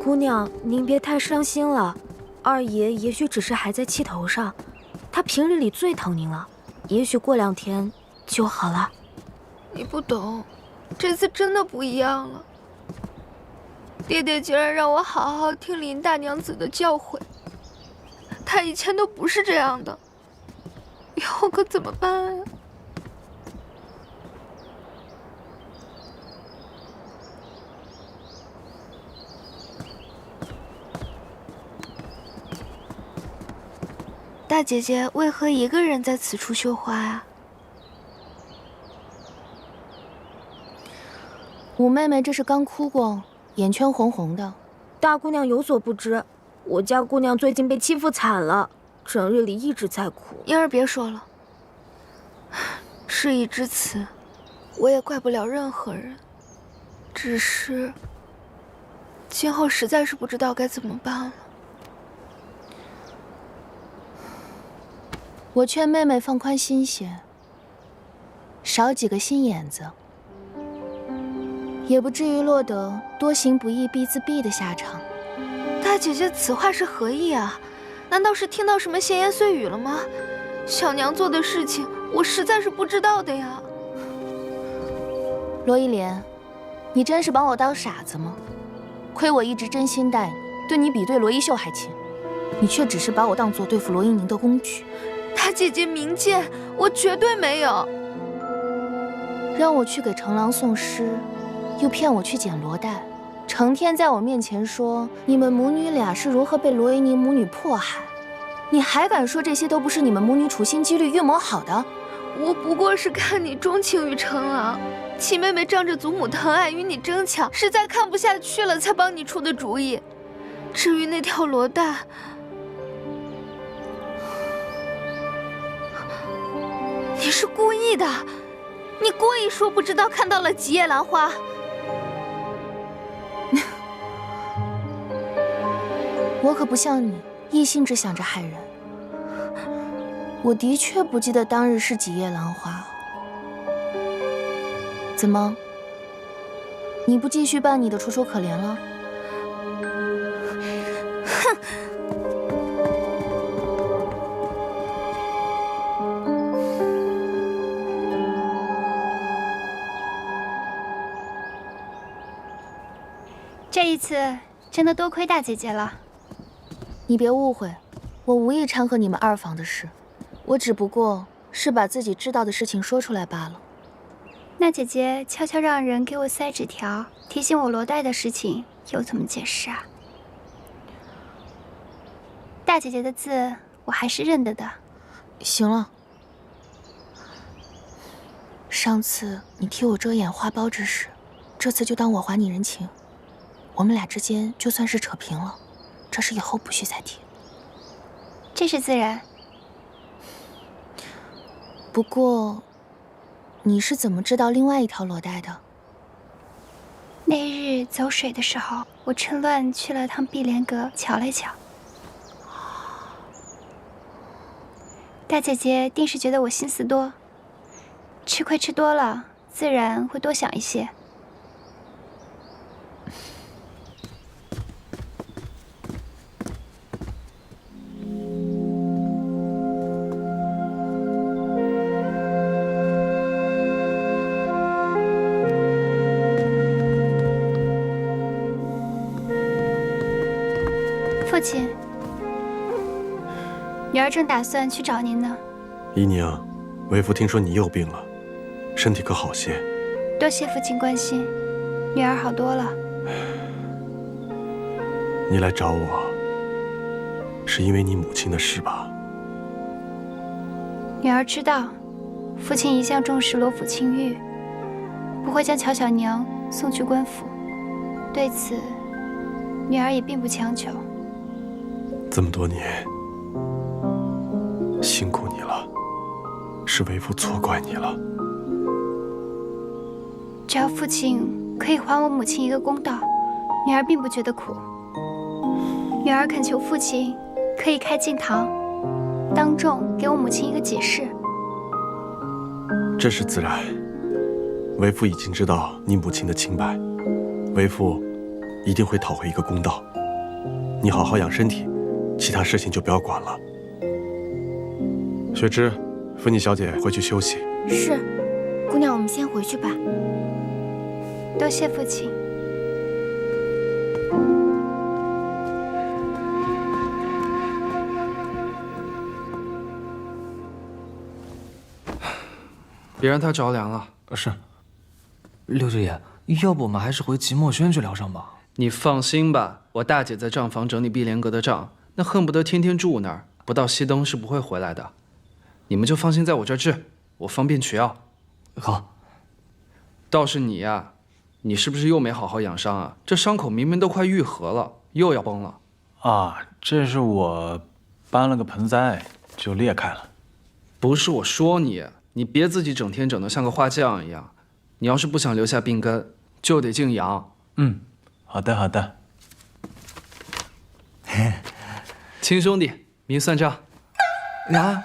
S15: 姑娘，您别太伤心了，二爷也许只是还在气头上，他平日里最疼您了。也许过2天就好了。
S3: 你不懂，这次真的不一样了。爹爹竟然让我好好听林大娘子的教诲，他以前都不是这样的，以后可怎么办呀？大姐姐为何一个人在此处绣花呀？
S12: 五妹妹这是刚哭过，眼圈红红的。
S15: 大姑娘有所不知，我家姑娘最近被欺负惨了，整日里一直在哭。
S3: 英儿别说了，事已至此，我也怪不了任何人，只是今后实在是不知道该怎么办了。
S12: 我劝妹妹放宽心些，少几个心眼子，也不至于落得多行不义必自毙的下场。
S3: 大姐姐此话是何意啊？难道是听到什么闲言碎语了吗？小娘做的事情，我实在是不知道的呀。
S12: 罗一莲，你真是把我当傻子吗？亏我一直真心待你，对你比对罗一秀还亲，你却只是把我当作对付罗一宁的工具。
S3: 大姐姐明鉴，我绝对没有。
S12: 让我去给成郎送诗，又骗我去捡罗带，成天在我面前说你们母女俩是如何被罗一宁母女迫害，你还敢说这些都不是你们母女处心积虑预谋好的？
S3: 我不过是看你钟情于成郎，七妹妹仗着祖母疼爱与你争抢，实在看不下去了才帮你出的主意。至于那条罗带，你是故意的，你故意说不知道看到了吉叶兰花。
S12: 我可不像你，一心只想着害人。我的确不记得当日是几叶兰花。怎么？你不继续扮你的楚楚可怜了？
S3: 哼！
S5: 这一次真的多亏大姐姐了。
S12: 你别误会，我无意掺和你们二房的事，我只不过是把自己知道的事情说出来罢了。
S5: 那姐姐悄悄让人给我塞纸条，提醒我罗带的事情，又怎么解释啊？大姐姐的字我还是认得的。
S12: 行了，上次你替我遮掩花苞之事，这次就当我还你人情。我们俩之间就算是扯平了，这事以后不许再提。
S5: 这是自然。
S12: 不过，你是怎么知道另外一条裸带的？
S5: 那日走水的时候，我趁乱去了趟碧莲阁瞧了瞧。大姐姐定是觉得我心思多，吃亏吃多了，自然会多想一些。父亲，女儿正打算去找您呢。
S11: 怡宁，为父听说你又病了，身体可好些？
S5: 多谢父亲关心，女儿好多了。
S11: 你来找我，是因为你母亲的事吧？
S5: 女儿知道，父亲一向重视罗府清誉，不会将乔小娘送去官府。对此，女儿也并不强求。
S11: 这么多年，辛苦你了，是为父错怪你了。
S5: 只要父亲可以还我母亲一个公道，女儿并不觉得苦。女儿恳求父亲可以开敬堂，当众给我母亲一个解释。
S11: 这是自然，为父已经知道你母亲的清白，为父一定会讨回一个公道。你好好养身体，其他事情就不要管了。雪芝，扶你小姐回去休息。
S15: 是，姑娘，我们先回去吧。
S5: 多谢父亲。
S19: 别让他着凉了。
S16: 是。六舅爷，要不我们还是回即墨轩去疗伤吧？
S19: 你放心吧，我大姐在账房整理碧莲阁的账，那恨不得天天住那儿，不到熄灯是不会回来的。你们就放心在我这儿治，我方便取药。
S16: 好。
S19: 倒是你呀，你是不是又没好好养伤啊？这伤口明明都快愈合了，又要崩了。
S6: 啊，这是我搬了个盆栽就裂开了。
S19: 不是我说你，你别自己整天整得像个花匠一样。你要是不想留下病根，就得静养。
S6: 嗯，好的好的。
S19: 亲兄弟，明算账。
S16: 啊。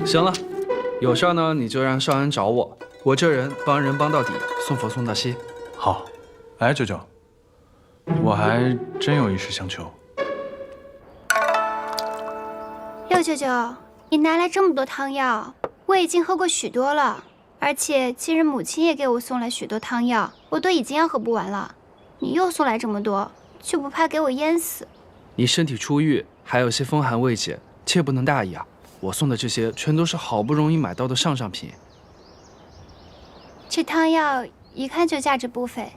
S19: 行了，有事儿呢你就让少安找我，我这人帮人帮到底，送佛送到西。
S6: 好，哎，舅舅，我还真有一事相求。
S5: 六舅舅，你拿来这么多汤药，我已经喝过许多了，而且今日母亲也给我送来许多汤药，我都已经要喝不完了。你又送来这么多，就不怕给我淹死？
S19: 你身体初愈，还有些风寒未解，切不能大意啊。我送的这些全都是好不容易买到的上品。
S5: 这汤药一看就价值不菲。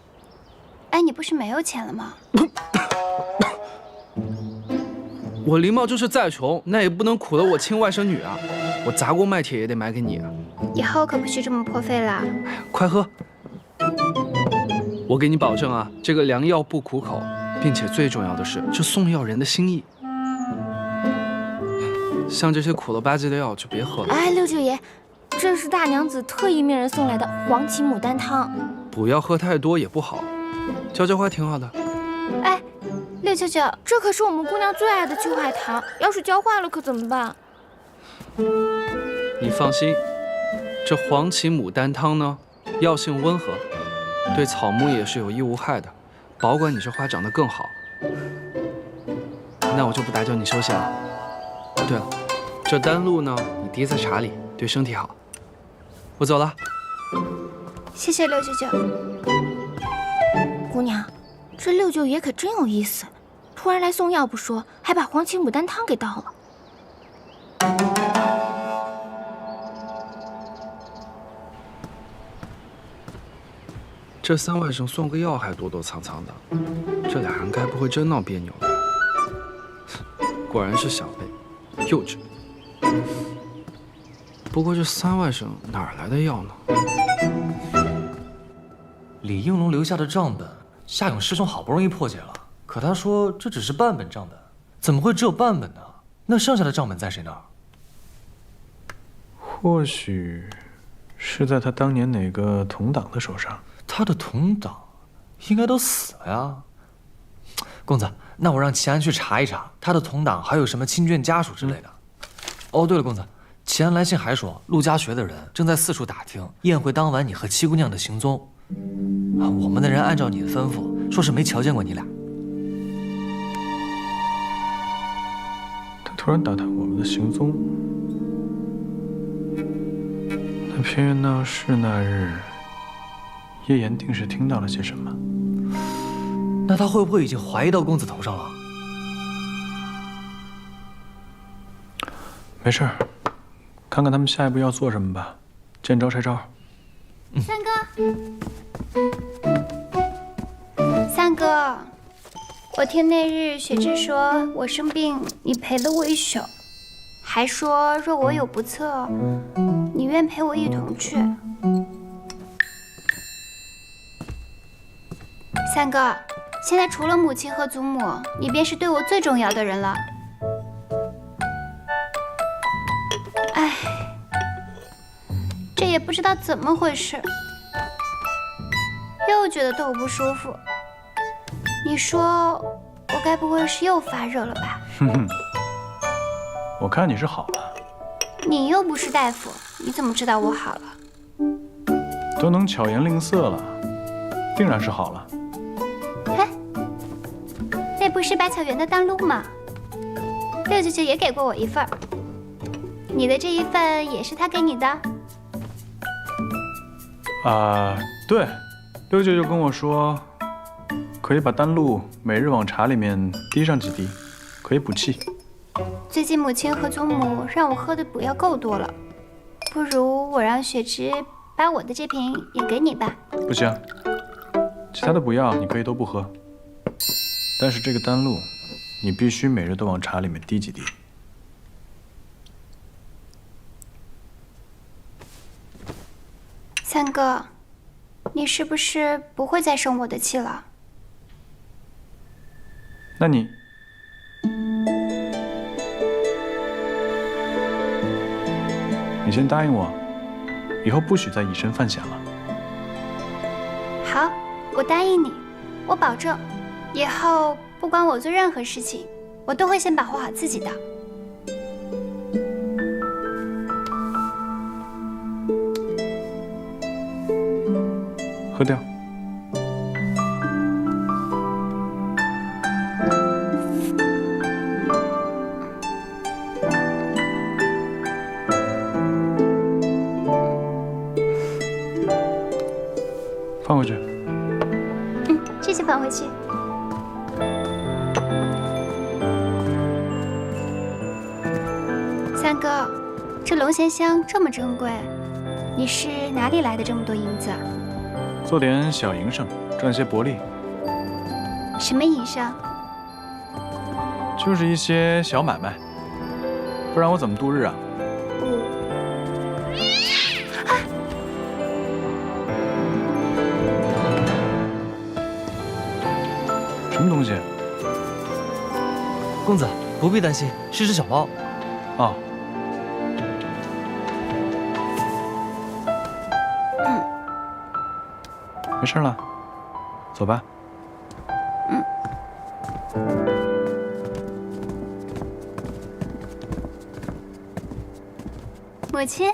S5: 哎，你不是没有钱了吗？
S19: 我林茂就是再穷，那也不能苦了我亲外甥女啊！我砸锅卖铁也得买给你啊！
S5: 以后可不许这么破费啦！
S19: 快喝！我给你保证啊，这个良药不苦口，并且最重要的是，这送药人的心意。像这些苦了吧唧的药就别喝了。
S15: 哎，六舅爷，这是大娘子特意命人送来的黄芪牡丹汤，
S19: 不要喝太多也不好，浇浇花挺好的。
S5: 哎，六舅舅，
S15: 这可是我们姑娘最爱的秋海棠，要是浇坏了可怎么办？
S19: 你放心，这黄芪牡丹汤呢，药性温和，对草木也是有益无害的，保管你这花长得更好。那我就不打搅你休息了。对了，这丹露呢，你滴在茶里，对身体好。我走了。
S5: 谢谢六舅舅。
S15: 姑娘，这六舅爷可真有意思，突然来送药不说，还把黄芪牡丹汤给倒了。
S19: 这三外甥送个药还躲躲藏藏的，这俩人该不会真闹别扭了？果然是小辈，幼稚。不过这3外甥哪儿来的药呢？
S4: 李应龙留下的账本，夏勇师兄好不容易破解了，可他说这只是半本账本，怎么会只有半本呢？那剩下的账本在谁那儿？
S6: 或许是在他当年哪个同党的手上。
S4: 他的同党应该都死了呀。公子，那我让齐安去查一查他的同党还有什么亲眷家属之类的。哦，对了，公子，齐安来信还说陆家学的人正在四处打听宴会当晚你和七姑娘的行踪。我们的人按照你的吩咐，说是没瞧见过你俩。
S6: 他突然打探我们的行踪，那偏院闹事那日，叶岩定是听到了些什么？
S4: 那他会不会已经怀疑到公子头上了？
S6: 没事儿，看看他们下一步要做什么吧，见招拆招。
S5: 三哥，我听那日雪芝说我生病，你陪了我一宿，还说若我有不测，你愿陪我一同去。三哥，现在除了母亲和祖母，你便是对我最重要的人了。哎，这也不知道怎么回事，又觉得头不舒服。你说我该不会是又发热了吧？
S6: 哼哼，我看你是好了。
S5: 你又不是大夫，你怎么知道我好了？
S6: 都能巧言令色了，定然是好了。
S5: 嘿，那不是百草园的当路吗？六舅舅也给过我一份，你的这一份也是他给你的？
S6: 对，六舅舅跟我说，可以把丹露每日往茶里面滴上几滴，可以补气。
S5: 最近母亲和祖母让我喝的补药够多了，不如我让雪芝把我的这瓶也给你吧。
S6: 不行，其他的补药你可以都不喝，但是这个丹露，你必须每日都往茶里面滴几滴。
S5: 三哥，你是不是不会再生我的气了？
S6: 那你先答应我，以后不许再以身犯险了。
S5: 好，我答应你，我保证，以后不管我做任何事情，我都会先保护好自己的。
S6: 喝掉。放回去。
S5: 这些放回去。三哥，这龙涎香这么珍贵，你是哪里来的这么多银子？
S6: 做点小营生，赚些薄利。
S5: 什么营生？
S6: 就是一些小买卖，不然我怎么度日啊？什么东西？
S4: 公子不必担心，是只小猫。
S6: 哦。没事了，走吧。
S5: 母亲，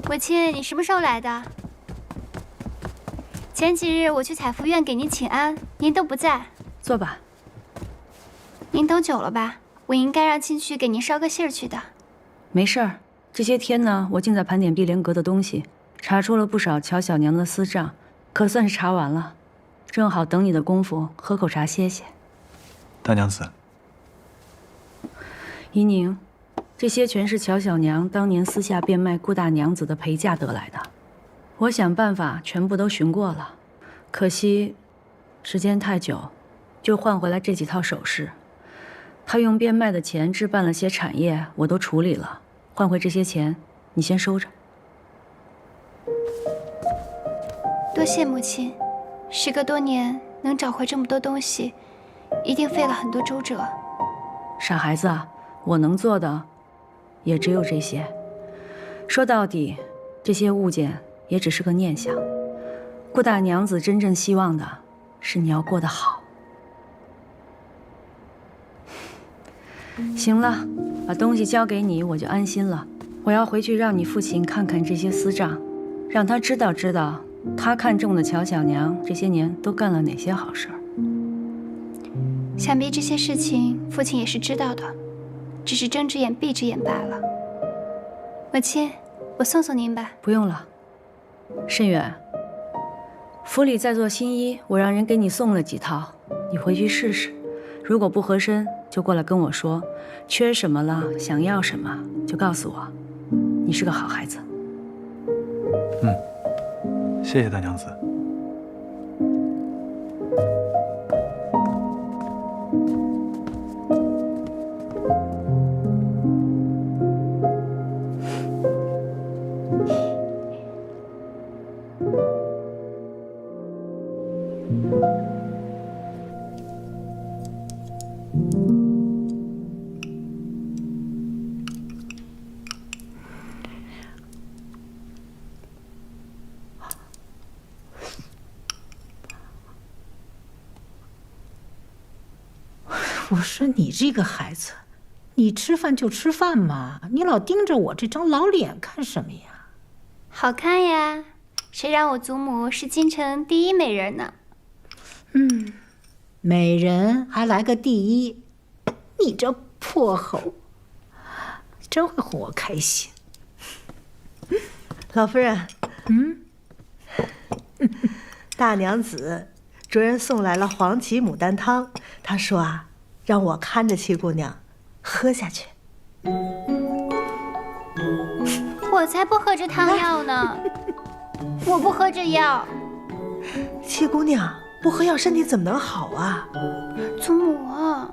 S5: 母亲，你什么时候来的？前几日我去采福院给您请安，您都不在。
S1: 坐吧。
S5: 您等久了吧？我应该让亲去给您捎个信儿去的。
S1: 没事儿，这些天呢，我竟在盘点碧莲阁的东西，查出了不少乔小娘的私账，可算是查完了。正好等你的功夫，喝口茶歇歇。
S6: 大娘子，
S1: 怡宁，这些全是乔小娘当年私下变卖顾大娘子的陪嫁得来的。我想办法全部都寻过了，可惜时间太久，就换回来这几套首饰。他用变卖的钱置办了些产业，我都处理了，换回这些钱，你先收着。
S5: 多谢母亲，时隔多年能找回这么多东西，一定费了很多周折。
S1: 傻孩子啊，我能做的也只有这些。说到底，这些物件也只是个念想。顾大娘子真正希望的是你要过得好。行了，把东西交给你，我就安心了。我要回去让你父亲看看这些私账，让他知道他看中的乔小娘这些年都干了哪些好事儿。
S5: 想必这些事情父亲也是知道的，只是睁只眼闭只眼罢了。母亲，我送送您吧。
S1: 不用了，慎远，府里在做新衣，我让人给你送了几套，你回去试试。如果不合身，就过来跟我说，缺什么了，想要什么就告诉我。你是个好孩子。
S6: 谢谢大娘子。
S2: 我说你这个孩子，你吃饭就吃饭嘛，你老盯着我这张老脸干什么呀？
S5: 好看呀，谁让我祖母是京城第一美人呢？
S2: 美人还来个第一，你这破猴，真会哄我开心。
S22: 老夫人，大娘子主人送来了黄芪牡丹汤，她说啊，让我看着七姑娘喝下去。
S5: 我才不喝这汤药呢，我不喝这药。
S22: 七姑娘不喝药，身体怎么能好啊？
S5: 祖母，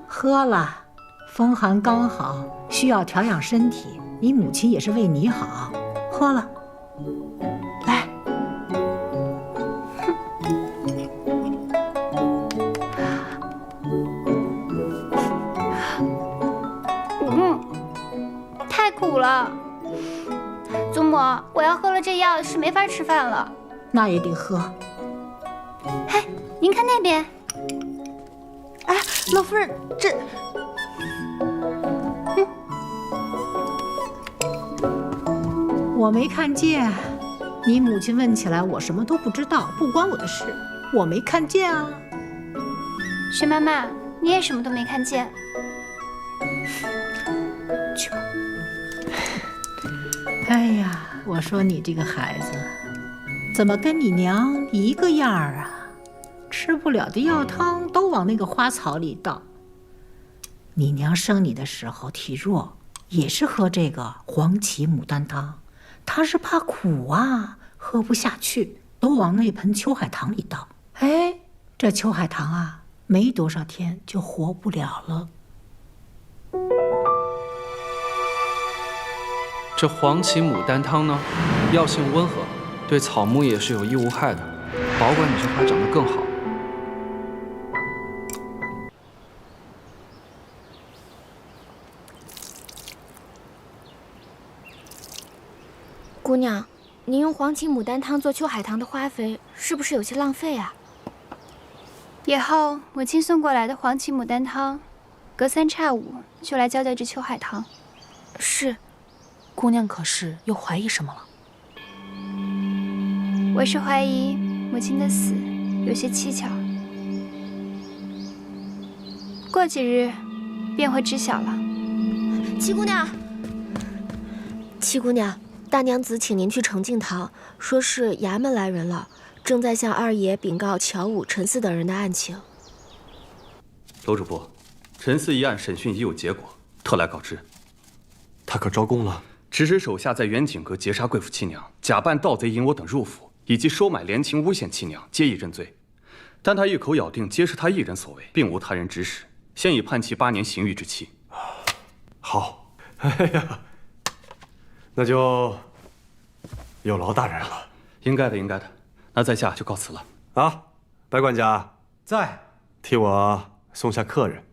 S2: 喝了，风寒刚好，需要调养身体。你母亲也是为你好，喝了。来，
S5: 太苦了。祖母，我要喝了这药是没法吃饭了。
S2: 那也得喝。
S5: 嘿，您看那边。
S22: 哎，老夫人，这……
S2: 我没看见。你母亲问起来，我什么都不知道，不关我的事，我没看见啊。
S5: 薛妈妈，你也什么都没看见。
S2: 哎呀，我说你这个孩子，怎么跟你娘一个样儿啊？吃不了的药汤都往那个花草里倒。你娘生你的时候体弱，也是喝这个黄芪牡丹汤，她是怕苦啊，喝不下去，都往那盆秋海棠里倒。哎，这秋海棠啊，没多少天就活不了了。
S19: 这黄芪牡丹汤呢，药性温和，对草木也是有益无害的，保管你这花长得更好。
S15: 姑娘，您用黄芪牡丹汤做秋海棠的花肥，是不是有些浪费啊？
S5: 以后母亲送过来的黄芪牡丹汤，隔三差五就来浇这秋海棠。
S15: 是。
S7: 姑娘可是又怀疑什么了？
S5: 我是怀疑母亲的死有些蹊跷，过几日便会知晓了。
S12: 七姑娘，七姑娘，大娘子请您去澄净堂，说是衙门来人了，正在向二爷禀告乔武、陈四等人的案情。
S18: 楼主簿，陈四一案审讯已有结果，特来告知。
S11: 他可招供了？
S18: 指使手下在远景阁劫杀贵妇妻娘，假扮盗贼引我等入府，以及收买连情诬陷妻娘，皆已认罪。但他一口咬定皆是他一人所为，并无他人指使，现已判其8年刑狱之期。
S11: 好，哎呀，那就有劳大人了。
S18: 应该的，应该的。那在下就告辞了。
S11: 啊，白管家
S4: 在，
S11: 替我送下客人，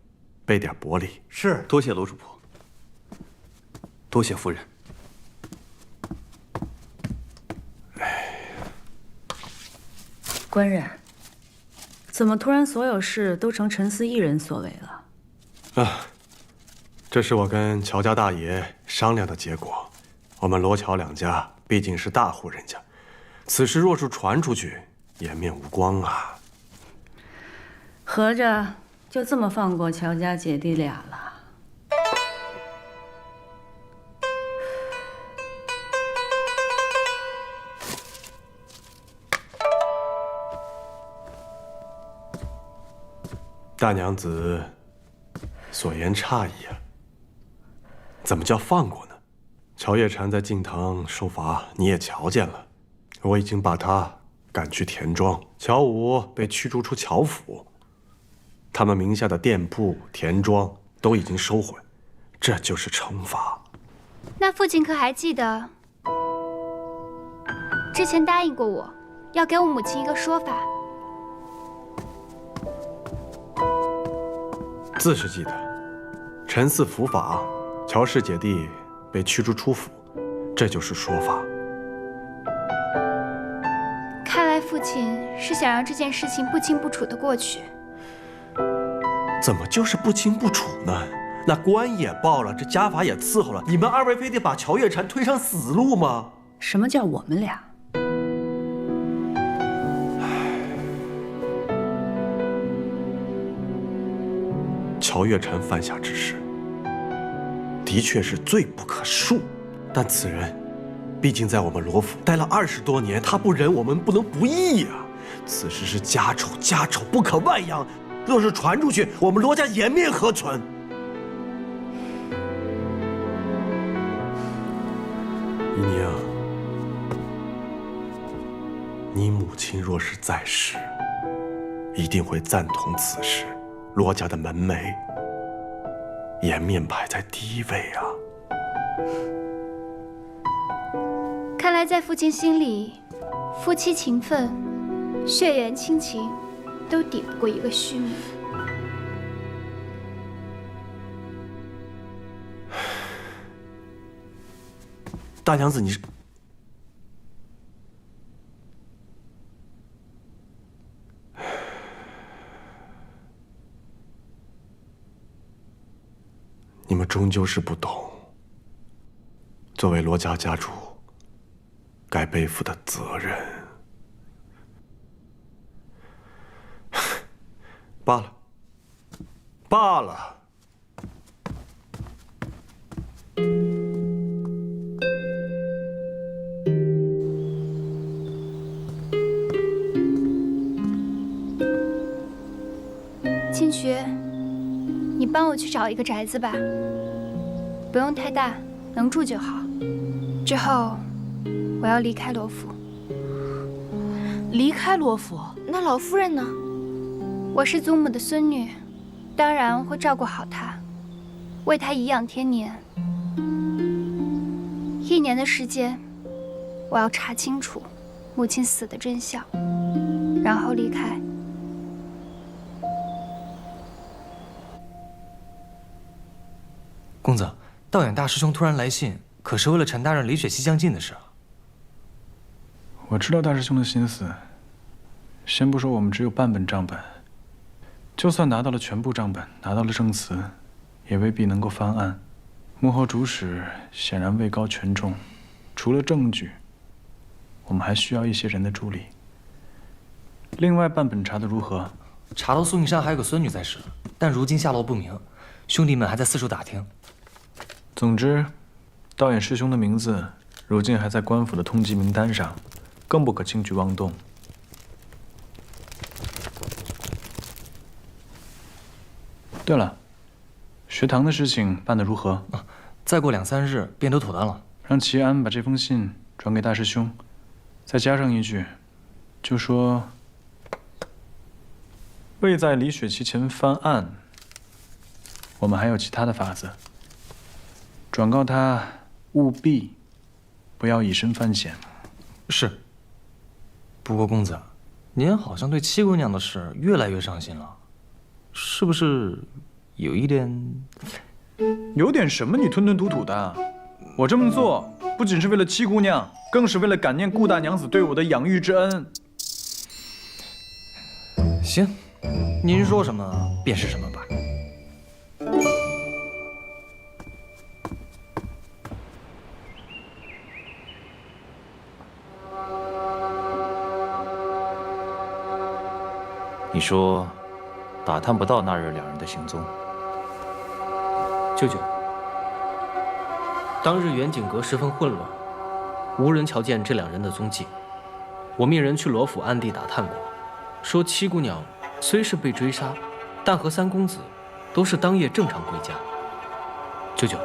S11: 备点薄礼。
S4: 是，
S18: 多谢罗主仆，多谢夫人。
S1: 官人，怎么突然所有事都成陈思一人所为了？
S11: 啊，这是我跟乔家大爷商量的结果。我们罗乔两家毕竟是大户人家，此事若是传出去，颜面无光啊。
S1: 合着就这么放过乔家姐弟俩了？
S11: 大娘子所言差矣啊！怎么叫放过呢？乔叶禅在敬堂受罚，你也瞧见了，我已经把他赶去田庄，乔武被驱逐出乔府，他们名下的店铺、田庄都已经收回，这就是惩罚。
S5: 那父亲可还记得之前答应过我，要给我母亲一个说法？
S11: 自是记得，陈四伏法，乔氏姐弟被驱逐出府，这就是说法。
S5: 看来父亲是想让这件事情不清不楚的过去。
S11: 怎么就是不清不楚呢？那官也报了，这家法也伺候了，你们二位非得把乔叶禅推上死路吗？
S1: 什么叫我们俩？
S11: 乔叶禅犯下之事，的确是罪不可恕，但此人毕竟在我们罗府待了20多年，他不仁，我们不能不义呀。此事是家丑，家丑不可外扬，若是传出去，我们罗家颜面何存？姨娘，你母亲若是在世，一定会赞同此事。罗家的门楣，颜面摆在第一位啊！
S5: 看来在父亲心里，夫妻情分、血缘亲情，都抵不过一个虚名。
S11: 大娘子，你是……你们终究是不懂，作为罗家家主，该背负的责任。罢了，罢了。
S5: 清学，你帮我去找一个宅子吧，不用太大，能住就好。之后，我要离开罗府。
S7: 离开罗府？
S12: 那老夫人呢？
S5: 我是祖母的孙女，当然会照顾好她，为她颐养天年。1年的时间，我要查清楚母亲死的真相，然后离开。
S8: 公子，道远大师兄突然来信，可是为了陈大人李雪溪将近的事啊。
S6: 我知道大师兄的心思。先不说我们只有半本账本，就算拿到了全部账本，拿到了证词，也未必能够翻案。幕后主使显然位高权重，除了证据，我们还需要一些人的助力。另外半本查得如何？
S8: 查到苏应山还有个孙女在世，但如今下落不明，兄弟们还在四处打听。
S6: 总之，道远师兄的名字如今还在官府的通缉名单上，更不可轻举妄动。对了，学堂的事情办得如何？
S8: 再过2、3日便都妥当了。
S6: 让齐安把这封信转给大师兄，再加上一句，就说未在李雪琪前翻案，我们还有其他的法子。转告他务必不要以身犯险。
S8: 是。不过公子，您好像对七姑娘的事越来越上心了，是不是有一点？
S6: 有点什么？你吞吞吐吐的。我这么做不仅是为了七姑娘，更是为了感念顾大娘子对我的养育之恩。
S8: 行，您说什么便是什么吧。
S10: 你说，打探不到那日两人的行踪。
S8: 舅舅，当日远景阁十分混乱，无人瞧见这两人的踪迹。我命人去罗府暗地打探过，说七姑娘虽是被追杀，但和三公子都是当夜正常归家。舅舅，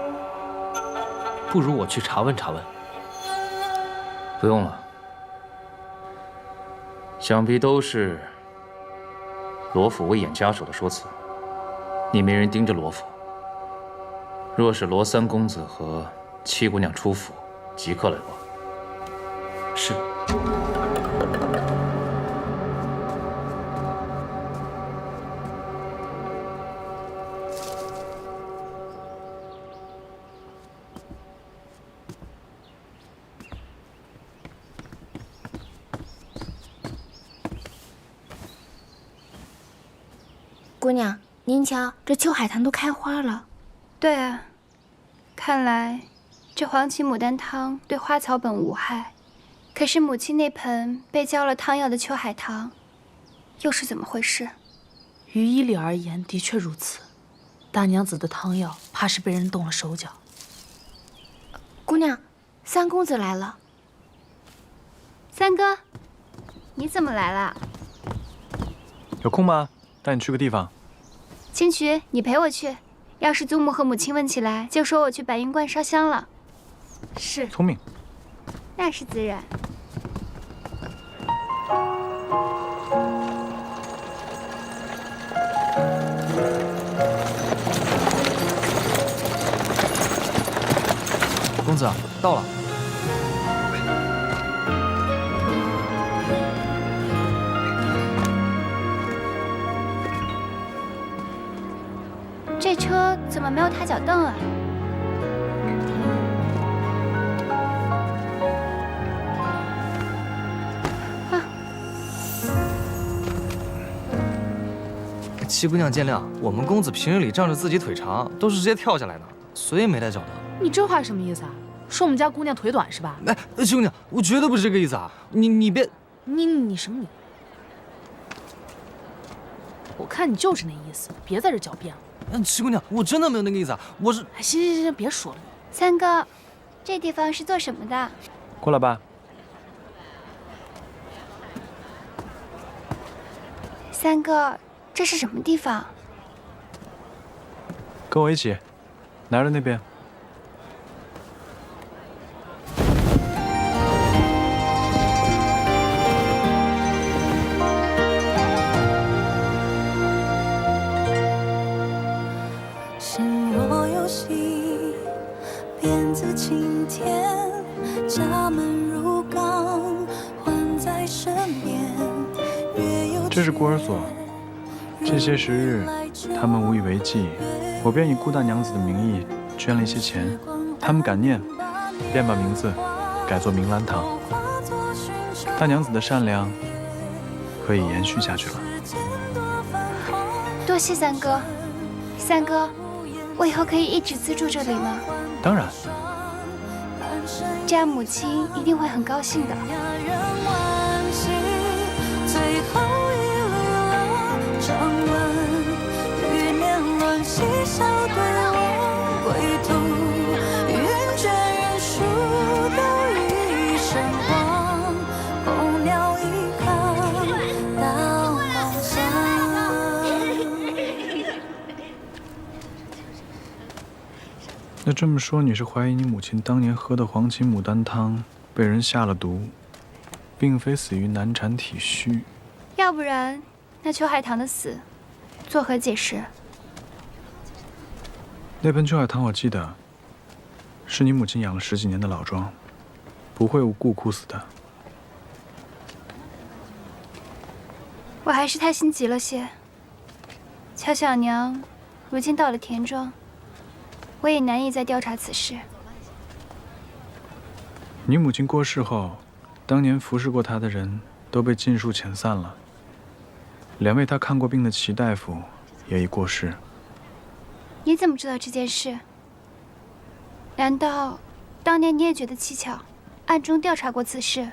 S8: 不如我去查问查问。
S10: 不用了，想必都是罗府威严家属的说辞。你没人盯着罗府，若是罗三公子和七姑娘出府，即刻来报。
S8: 是。
S15: 姑娘，您瞧，这秋海棠都开花了。
S5: 对啊，看来这黄芪牡丹汤对花草本无害，可是母亲那盆被浇了汤药的秋海棠，又是怎么回事？
S7: 于医理而言，的确如此。大娘子的汤药怕是被人动了手脚。
S15: 姑娘，三公子来了。
S5: 三哥，你怎么来了？
S6: 有空吗？带你去个地方。
S5: 青渠，你陪我去。要是祖母和母亲问起来，就说我去白云观烧香了。
S7: 是。
S6: 聪明。
S5: 那是自然。
S16: 公子，到了。
S5: 这车怎么没有踏脚凳啊？
S8: 七姑娘见谅，我们公子平日里仗着自己腿长，都是直接跳下来的，所以没带脚蹬。
S7: 你这话什么意思啊？说我们家姑娘腿短是吧？
S8: 哎，七姑娘，我绝对不是这个意思啊！你别，
S7: 你什么你？我看你就是那意思，别在这狡辩了。
S8: 七姑娘，我真的没有那个意思啊！我是……
S7: 行，别说了。
S5: 三哥，这地方是做什么的？
S6: 过来吧。
S5: 三哥，这是什么地方？
S6: 跟我一起，拿着那边。这是孤儿所，这些时日，他们无以为继，我便以顾大娘子的名义捐了一些钱，他们感念，便把名字改作明兰堂。大娘子的善良可以延续下去了。
S5: 多谢三哥，三哥，我以后可以一直资助这里吗？
S6: 当然。
S5: 这样母亲一定会很高兴的。长吻，欲念乱嬉笑对我归途，云卷云舒都一身荒，候鸟一行到梦乡。
S6: 那这么说，你是怀疑你母亲当年喝的黄芪牡丹汤被人下了毒，并非死于难产体虚？
S5: 要不然。那秋海棠的死，作何解释？
S6: 那盆秋海棠我记得，是你母亲养了10几年的老庄。不会无故哭死的。
S5: 我还是太心急了些。乔小娘如今到了田庄，我也难以再调查此事。
S6: 你母亲过世后，当年服侍过她的人都被尽数遣散了。2位她看过病的齐大夫也已过世。
S5: 你怎么知道这件事？难道当年你也觉得蹊跷，暗中调查过此事？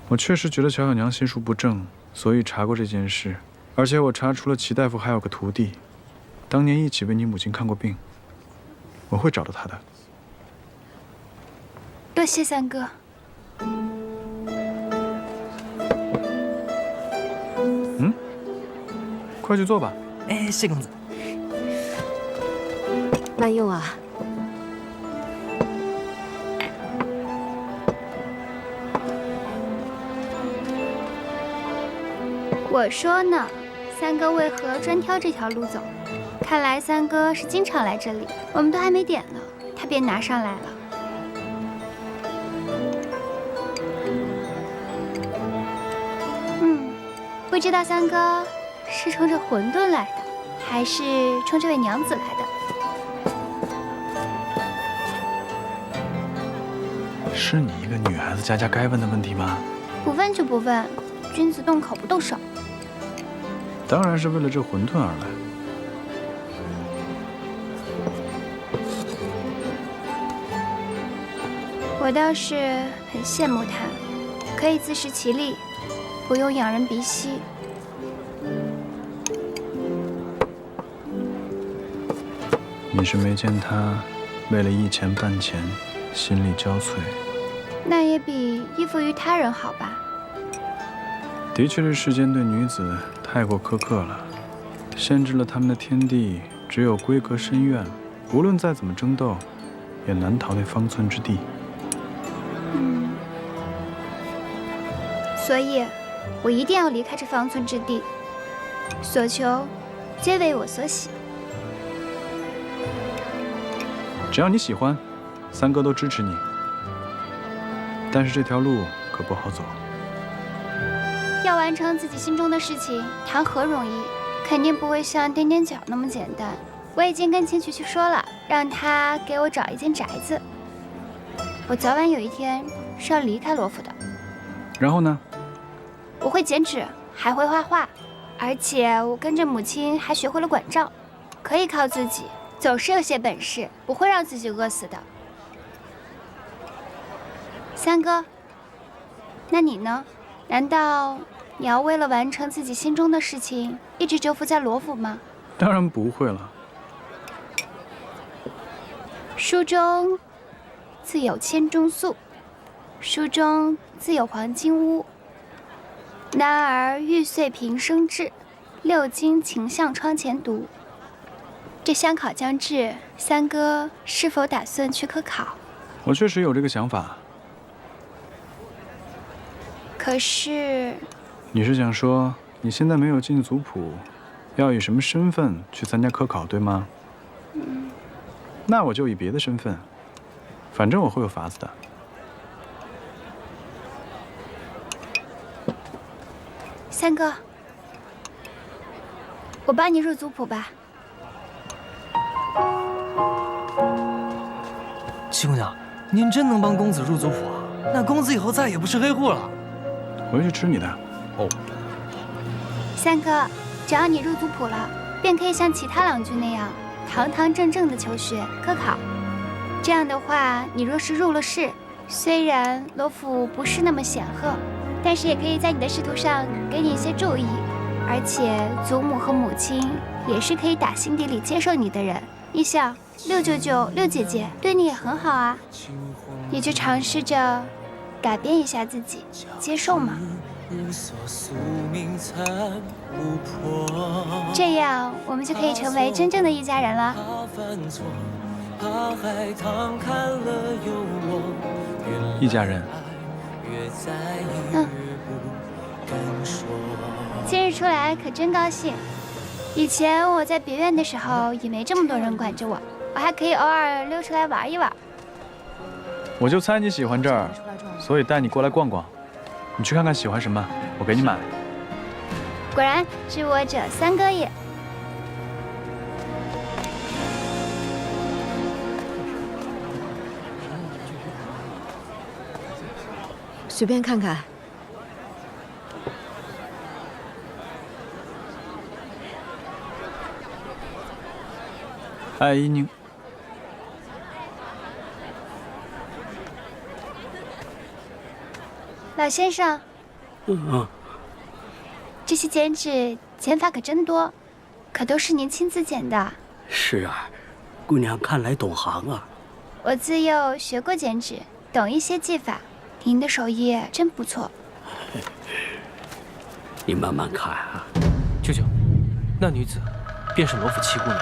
S6: 我确实觉得乔小娘心术不正，所以查过这件事。而且我查出了齐大夫还有个徒弟，当年一起为你母亲看过病。我会找到他的。
S5: 多谢三哥。
S6: 快去做吧。
S9: 哎，谢公子。
S15: 慢用啊。
S5: 我说呢，三哥为何专挑这条路走？看来三哥是经常来这里，我们都还没点呢，他便拿上来了。不知道三哥是冲着馄饨来的，还是冲这位娘子来的？
S6: 是你一个女孩子家该问的问题吗？
S5: 不问就不问，君子动口不动手。
S6: 当然是为了这馄饨而来。
S5: 我倒是很羡慕他，可以自食其力，不用仰人鼻息。
S6: 你是没见他为了一钱半钱心力交瘁，
S5: 那也比依附于他人好吧？
S6: 的确是世间对女子太过苛刻了，限制了她们的天地只有闺阁深院，无论再怎么争斗，也难逃那方寸之地。
S5: 所以，我一定要离开这方寸之地，所求皆为我所喜。
S6: 只要你喜欢，三哥都支持你。但是这条路可不好走。
S5: 要完成自己心中的事情，谈何容易？肯定不会像踮踮脚那么简单。我已经跟秦曲去说了，让他给我找一间宅子。我早晚有一天是要离开罗府的。
S6: 然后呢？
S5: 我会剪纸，还会画画，而且我跟着母亲还学会了管账，可以靠自己，总是有些本事，不会让自己饿死的。三哥，那你呢？难道你要为了完成自己心中的事情，一直蛰伏在罗府吗？
S6: 当然不会了。
S5: 书中自有千钟粟，书中自有黄金屋。男儿玉碎平生志，6经勤向窗前读。这乡考将至，三哥是否打算去科考？
S6: 我确实有这个想法。
S5: 可是，
S6: 你是想说你现在没有进族谱，要以什么身份去参加科考，对吗？那我就以别的身份，反正我会有法子的。
S5: 三哥，我帮你入族谱吧。
S9: 七姑娘，您真能帮公子入族谱啊？那公子以后再也不是黑户了。
S6: 回去吃你的。
S9: 哦。
S5: 三哥，只要你入族谱了，便可以像其他郎君那样堂堂正正的求学科考。这样的话，你若是入了仕，虽然罗府不是那么显赫，但是也可以在你的仕途上给你一些注意，而且祖母和母亲也是可以打心底里接受你的人。你想，6舅舅、6姐姐对你也很好啊，你就尝试着改变一下自己，接受嘛。这样我们就可以成为真正的一家人了。
S6: 一家人。
S5: 今日出来可真高兴。以前我在别院的时候也没这么多人管着我，我还可以偶尔溜出来玩一玩。
S6: 我就猜你喜欢这儿，所以带你过来逛逛。你去看看喜欢什么，我给你买。
S5: 果然是我这三哥爷。
S14: 随便看看。
S6: 哎，依宁。
S5: 老先生，这些剪纸剪法可真多，可都是您亲自剪的。
S21: 是啊，姑娘看来懂行啊。
S5: 我自幼学过剪纸，懂一些技法。您的手艺真不错。
S21: 你慢慢看啊。
S8: 舅舅，那女子便是罗府七姑娘。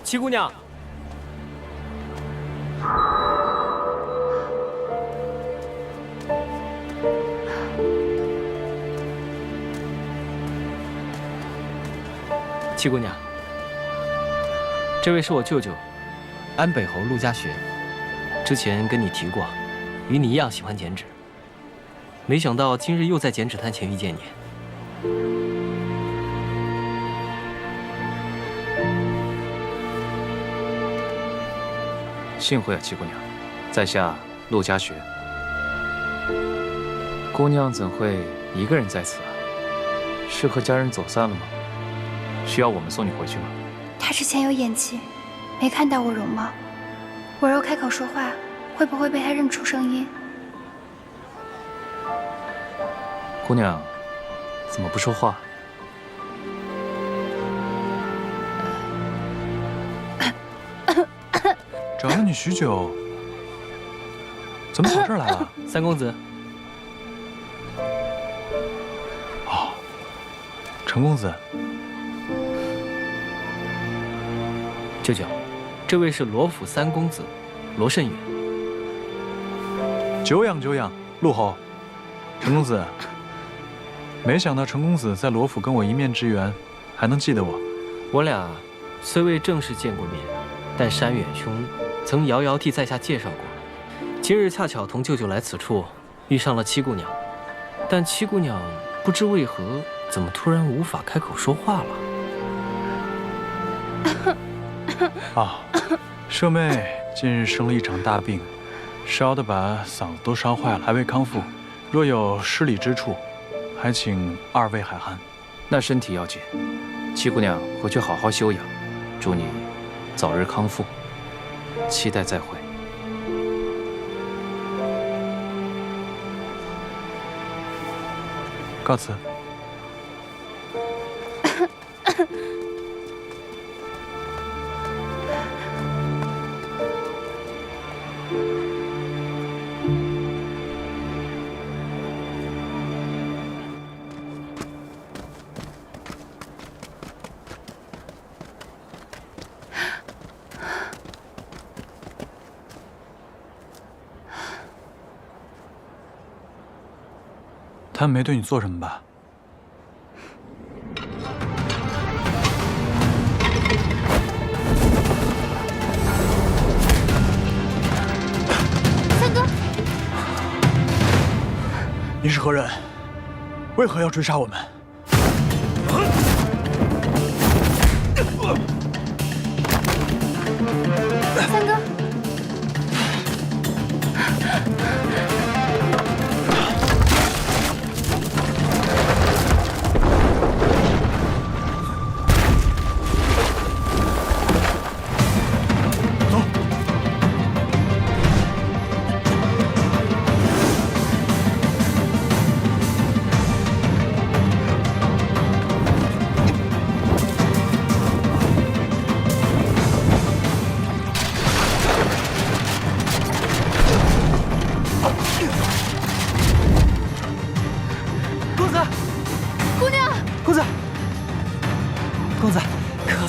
S8: 七姑娘，七姑娘，这位是我舅舅，安北侯陆家学。之前跟你提过，与你一样喜欢剪纸，没想到今日又在剪纸摊前遇见你。
S10: 幸会啊，七姑娘，在下陆家学。姑娘怎会一个人在此啊？是和家人走散了吗？需要我们送你回去吗？
S5: 他之前有演技，没看到我容貌。我若开口说话，会不会被他认出声音？
S10: 姑娘，怎么不说话？
S6: 找了你许久，怎么跑这儿来了？
S8: 三公子。
S6: 哦，陈公子。
S8: 舅舅，这位是罗府三公子，罗慎远。
S6: 久仰久仰，陆侯，陈公子。没想到陈公子在罗府跟我一面之缘，还能记得我。
S8: 我俩虽未正式见过面，但山远兄曾遥遥替在下介绍过。今日恰巧同舅舅来此处，遇上了七姑娘，但七姑娘不知为何，怎么突然无法开口说话了？
S6: 啊，舍妹近日生了一场大病，烧得把嗓子都烧坏了，还未康复。若有失礼之处，还请二位海涵。
S10: 那身体要紧，七姑娘回去好好休养，祝你早日康复，期待再会。
S6: 告辞。他们没对你做什么吧？
S5: 三哥，
S6: 你是何人？为何要追杀我们？
S5: 三哥。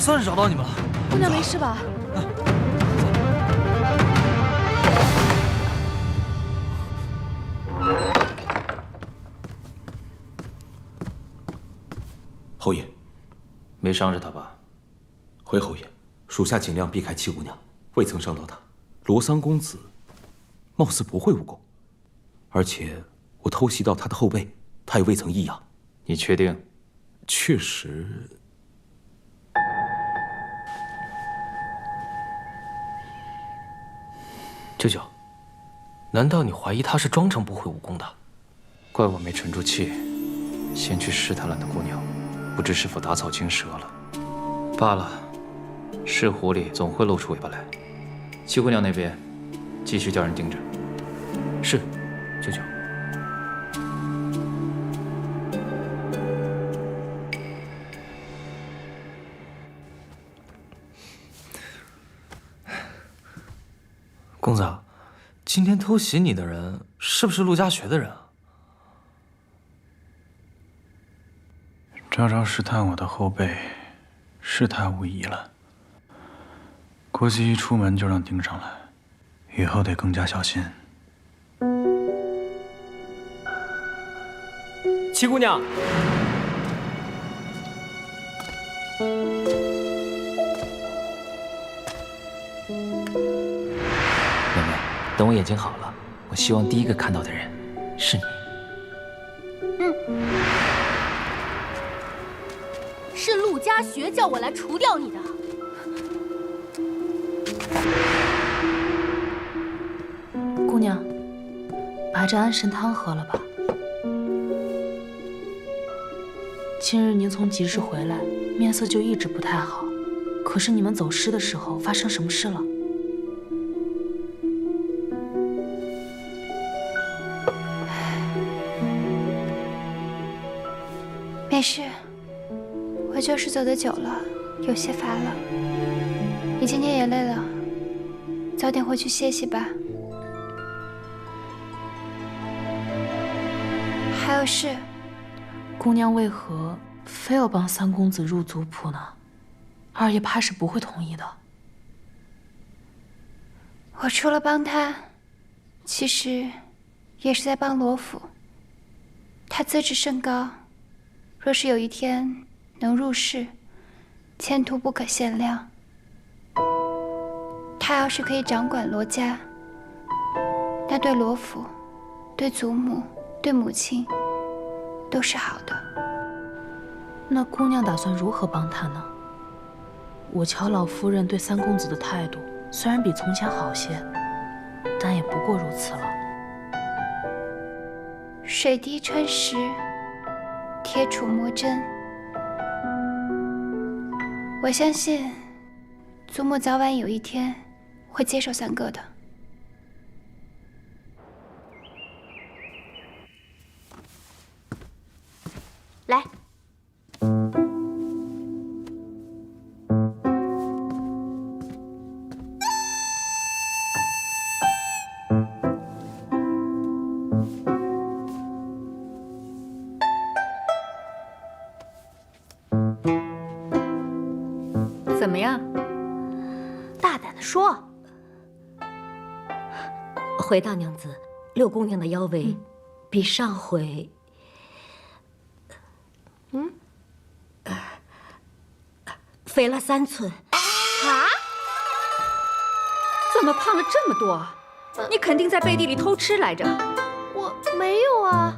S9: 算是找到你们了。
S14: 姑娘没事吧？
S17: 侯爷，
S10: 没伤着她吧？
S17: 回侯爷，属下尽量避开七姑娘，未曾伤到她。罗桑公子貌似不会武功，而且我偷袭到他的后背，他也未曾异样。
S10: 你确定？
S17: 确实。
S8: 舅舅，难道你怀疑他是装成不会武功的？
S10: 怪我没沉住气，先去试探了那姑娘，不知是否打草惊蛇了。罢了，是狐狸总会露出尾巴来。七姑娘那边，继续叫人盯着。
S8: 是，舅舅。公子，今天偷袭你的人是不是陆家学的人啊？
S6: 昭昭试探我的后背，是他无疑了。估计一出门就让盯上来，以后得更加小心。
S8: 七姑娘，
S10: 妹妹，等我眼睛好了，我希望第一个看到的人是你。
S13: 是陆家学叫我来除掉你的。
S7: 姑娘，把这安神汤喝了吧。今日您从集市回来，面色就一直不太好。可是你们走失的时候发生什么事了？
S5: 没事，我就是走得久了，有些乏了。你今天也累了，早点回去歇息吧。还有事，
S7: 姑娘为何非要帮三公子入族谱呢？二爷怕是不会同意的。
S5: 我除了帮他，其实也是在帮罗府。他资质甚高，若是有一天能入仕，前途不可限量。他要是可以掌管罗家，那对罗府、对祖母、对母亲都是好的。
S7: 那姑娘打算如何帮他呢？我瞧老夫人对三公子的态度虽然比从前好些，但也不过如此了。
S5: 水滴穿石，铁杵磨针。我相信，祖母早晚有一天会接受三哥的。
S13: 来。
S14: 怎么样？大胆的说。
S20: 回大娘子，六姑娘的腰围比上回，肥了3寸。
S14: 啊？怎么胖了这么多？你肯定在背地里偷吃来着。
S3: 我没有啊。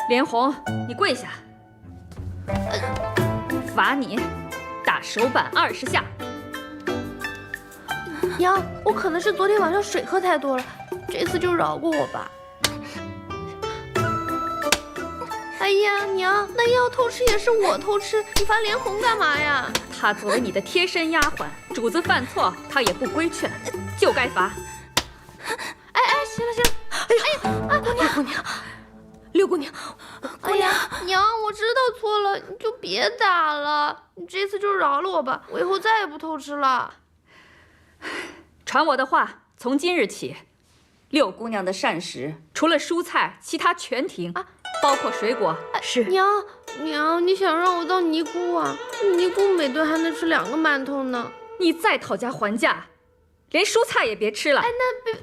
S14: 莲红，你跪下。罚你打手板20下。
S3: 娘，我可能是昨天晚上水喝太多了，这次就饶过我吧。哎呀，娘，那要偷吃也是我偷吃，你罚莲红干嘛呀？
S14: 她作为你的贴身丫鬟，主子犯错，她也不规劝，就该罚。
S3: 哎，行了行了。哎呀，啊，姑娘，
S20: 六姑娘，
S3: 哎呀，娘，我知道错了，你就别打了，你这次就饶了我吧，我以后再也不偷吃了。
S14: 传我的话，从今日起，六姑娘的膳食除了蔬菜，其他全停，包括水果。
S20: 是。
S3: 娘，你想让我当尼姑啊？尼姑每顿还能吃2个馒头呢。
S14: 你再讨价还价，连蔬菜也别吃了。
S3: 哎，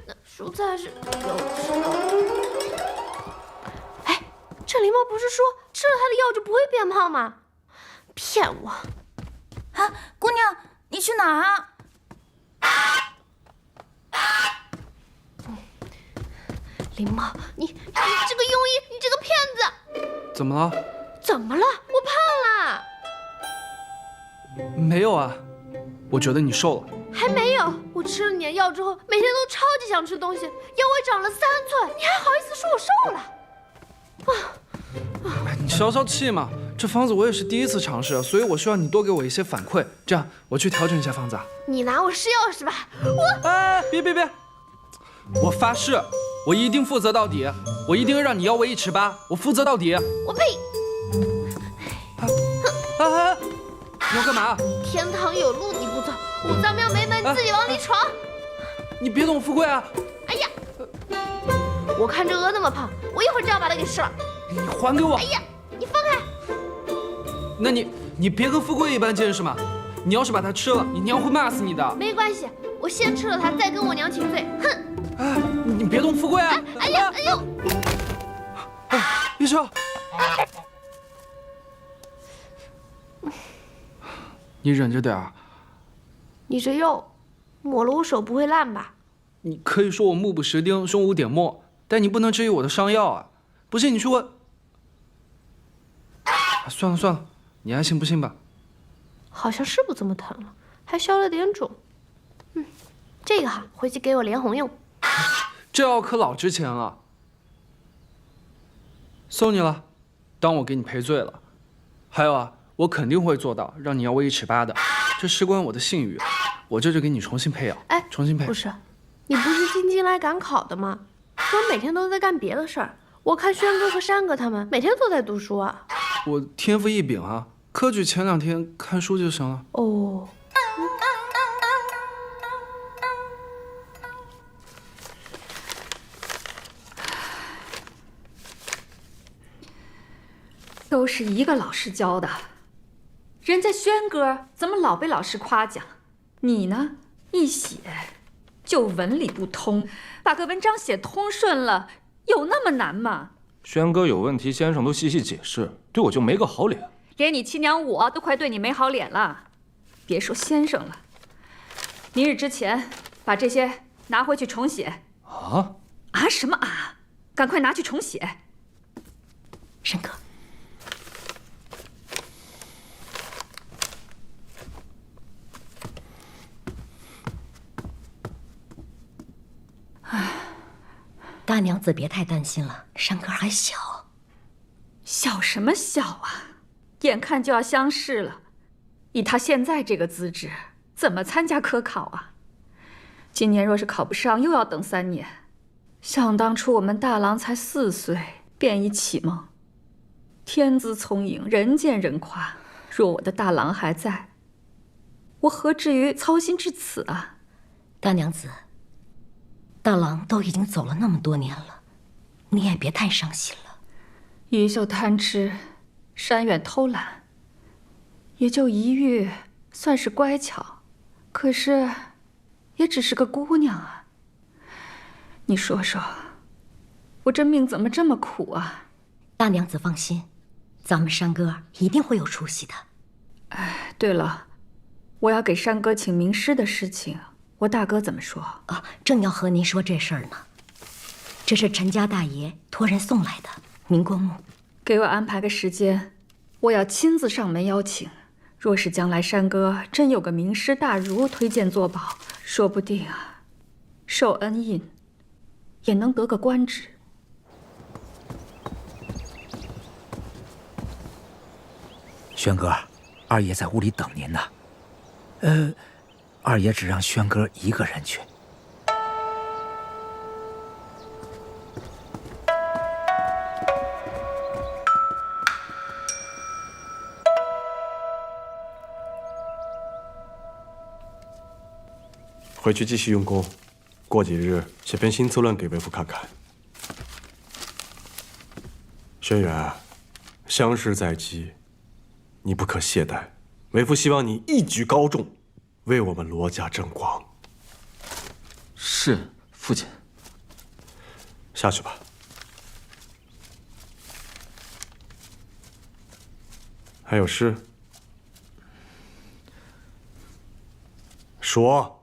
S3: 那蔬菜是有吃的。哎，
S2: 这狸猫不是说吃了他的药就不会变胖吗？骗我！
S22: 啊，姑娘，你去哪儿啊？
S2: 狸猫，你这个庸医，你这个骗子！
S19: 怎么了？
S2: 怎么了？我胖了。
S19: 没有啊，我觉得你瘦了。
S2: 还没有，我吃了你的药之后，每天都超级想吃东西，腰围长了3寸，你还好意思说我瘦了？
S19: 你消消气嘛，这方子我也是第一次尝试，所以我需要你多给我一些反馈，这样我去调整一下方子啊。
S2: 你拿我试药是吧？
S19: 别！我发誓，我一定负责到底，我一定让你腰围1.8尺，我负责到底。
S2: 我呸！
S19: 你要干嘛？
S2: 天堂有路你不走，五脏庙没门你自己往里闯。
S19: 你别动富贵啊！
S2: 哎呀，我看这鹅那么胖，我一会儿就要把它给吃了。
S19: 你还给我！
S2: 哎呀，你放开！
S19: 那你别跟富贵一般见识嘛！你要是把它吃了，你娘会骂死你的。
S2: 没关系，我先吃了它，再跟我娘请罪。哼！
S19: 你别动富贵啊！
S2: 哎呀，哎呦！
S19: 医生，你忍着点儿。
S2: 你这药抹了我手不会烂吧？
S19: 你可以说我目不识丁、胸无点墨，但你不能质疑我的伤药啊！不信你去问。算了，你爱信不信吧。
S2: 好像是不怎么疼了，还消了点肿。这个好，回去给我连红用。
S19: 这药可老值钱了。送你了，当我给你赔罪了。还有啊，我肯定会做到让你腰围1.8尺的，这事关我的信誉。我这就给你重新配药。重新配。
S2: 不是，你不是进京来赶考的吗？我每天都在干别的事儿。我看轩哥和山哥他们每天都在读书啊。
S19: 我天赋异禀啊，科举前2天看书就行了。
S2: 哦。
S14: 都是一个老师教的，人家轩哥怎么老被老师夸奖？你呢，一写就文理不通，把个文章写通顺了，有那么难吗？
S10: 轩哥有问题，先生都细细解释，对我就没个好脸。
S14: 连你亲娘我都快对你没好脸了，别说先生了。明日之前把这些拿回去重写。什么啊？赶快拿去重写。
S20: 山哥。大娘子别太担心了，山哥还小。
S14: 小什么小啊？眼看就要乡试了，以他现在这个资质，怎么参加科考啊？今年若是考不上，又要等3年。想当初我们大郎才4岁，便已启蒙，天资聪颖，人见人夸。若我的大郎还在，我何至于操心至此啊？
S20: 大娘子，大郎都已经走了那么多年了，你也别太伤心了。
S14: 于秀贪吃，山远偷懒，也就一遇算是乖巧，可是也只是个姑娘啊。你说说，我这命怎么这么苦啊？
S20: 大娘子放心，咱们山哥一定会有出息的。
S14: 对了，我要给山哥请名师的事情，我大哥怎么说？
S20: 正要和您说这事儿呢。这是陈家大爷托人送来的明光木，
S14: 给我安排个时间，我要亲自上门邀请。若是将来山哥真有个名师大儒推荐作保，说不定啊，受恩印也能得个官职。
S23: 轩哥，二爷在屋里等您呢。二爷只让轩哥一个人去。
S11: 回去继续用功，过几日写篇新策论给为父看看。轩辕，乡试在即，你不可懈怠。为父希望你一举高中，为我们罗家争光。
S8: 是，父亲。
S11: 下去吧。还有事？说。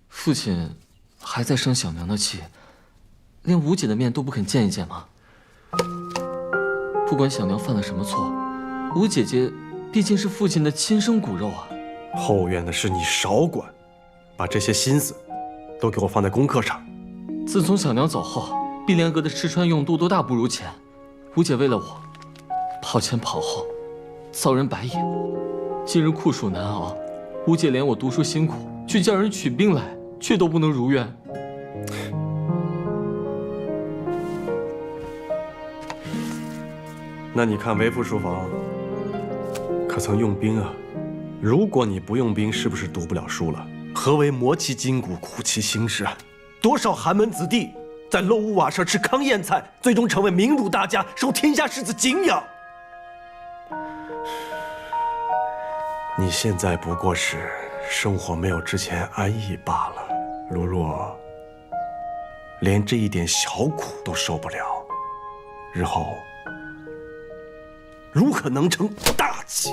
S8: 父亲还在生小娘的气，连吴姐的面都不肯见一见吗？不管小娘犯了什么错，吴姐姐毕竟是父亲的亲生骨肉啊。
S11: 后院的事你少管，把这些心思都给我放在功课上。
S8: 自从小娘走后，碧莲阁的吃穿用度都大不如前。吴姐为了我，跑前跑后，遭人白眼。今日酷暑难熬，吴姐怜我读书辛苦，去叫人取兵来，却都不能如愿。
S11: 那你看为父书房可曾用兵啊？如果你不用兵，是不是读不了书了？何为磨其筋骨，苦其心志啊？多少寒门子弟在漏屋瓦舍吃糠咽菜，最终成为名儒大家，受天下士子敬仰。你现在不过是生活没有之前安逸罢了。如若连这一点小苦都受不了，日后如可能成大器？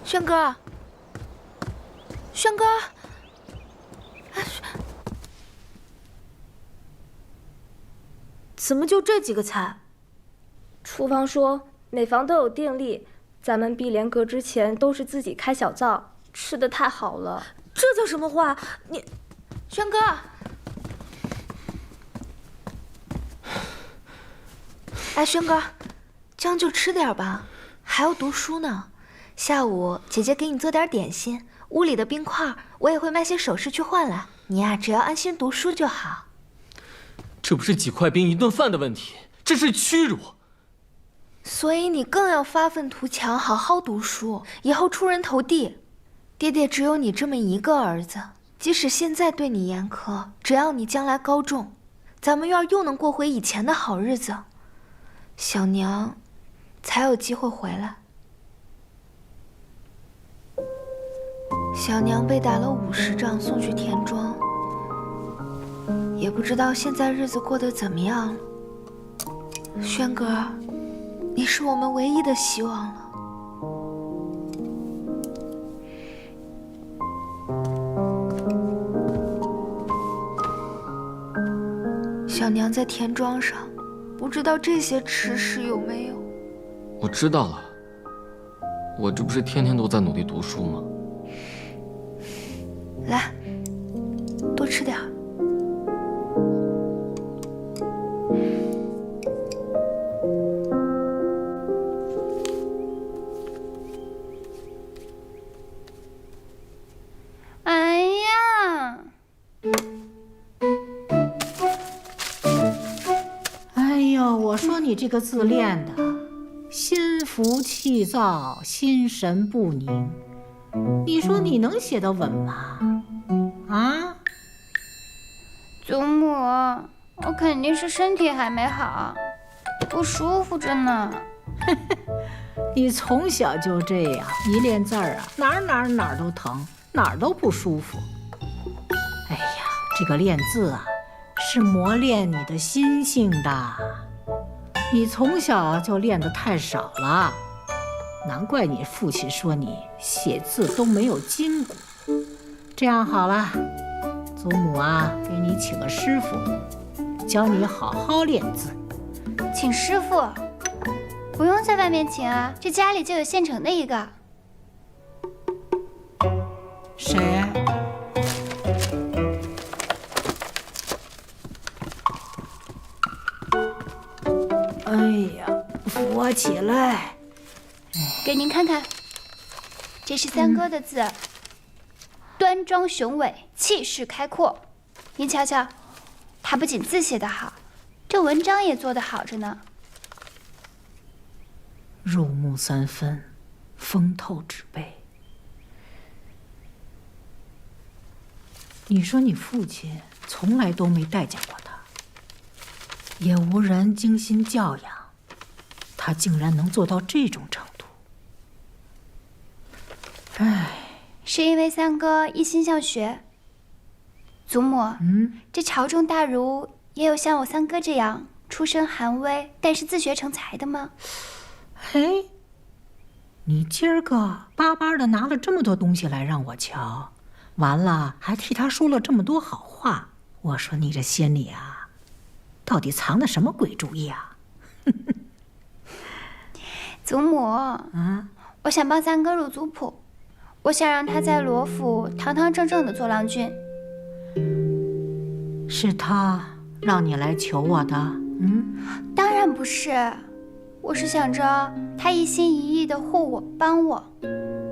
S3: 轩哥，轩哥，
S15: 怎么就这几个菜？
S1: 厨房说每房都有电力，咱们碧莲阁之前都是自己开小灶，吃的太好了。
S15: 这叫什么话？你，
S3: 轩哥。哎，轩哥，将就吃点吧，还要读书呢。下午姐姐给你做点点心，屋里的冰块我也会卖些首饰去换来。你呀，只要安心读书就好。
S8: 这不是几块冰一顿饭的问题，这是屈辱。
S3: 所以你更要发愤图强，好好读书，以后出人头地。爹爹只有你这么一个儿子，即使现在对你严苛，只要你将来高中，咱们院又能过回以前的好日子，小娘才有机会回来。小娘被打了50杖，送去田庄，也不知道现在日子过得怎么样了。轩哥，你是我们唯一的希望了。小娘在田庄上，不知道这些吃食有没有。
S8: 我知道了，我这不是天天都在努力读书吗？
S3: 来，多吃点儿。
S5: 哎呀！
S4: 哎呦，我说你这个字练的，心浮气躁，心神不宁。你说你能写得稳吗？啊？
S5: 祖母，我肯定是身体还没好，不舒服着呢。
S4: 你从小就这样，一练字儿啊，哪儿都疼，哪儿都不舒服。哎呀，这个练字啊，是磨练你的心性的。你从小就练得太少了，难怪你父亲说你写字都没有筋骨。这样好了，祖母啊，给你请个师傅，教你好好练字。
S5: 请师傅？不用在外面请啊，这家里就有现成的一个。
S4: 谁？哎呀，扶我起来。
S5: 给您看看，这是三哥的字，端庄雄伟，气势开阔。您瞧瞧，他不仅字写得好，这文章也做得好着呢。
S4: 入木三分，风透纸背。你说你父亲从来都没待见过他，也无人精心教养，他竟然能做到这种程度。唉，
S5: 是因为三哥一心向学。祖母，这朝中大儒也有像我三哥这样出身寒微，但是自学成才的吗？
S4: 嘿，你今儿个巴巴的拿了这么多东西来让我瞧，完了还替他说了这么多好话，我说你这心里啊，到底藏的什么鬼主意啊？
S5: 祖母，我想帮三哥入族谱，我想让他在罗府堂堂正正的做郎君。
S4: 是他让你来求我的？
S5: 当然不是，我是想着他一心一意的护我、帮我，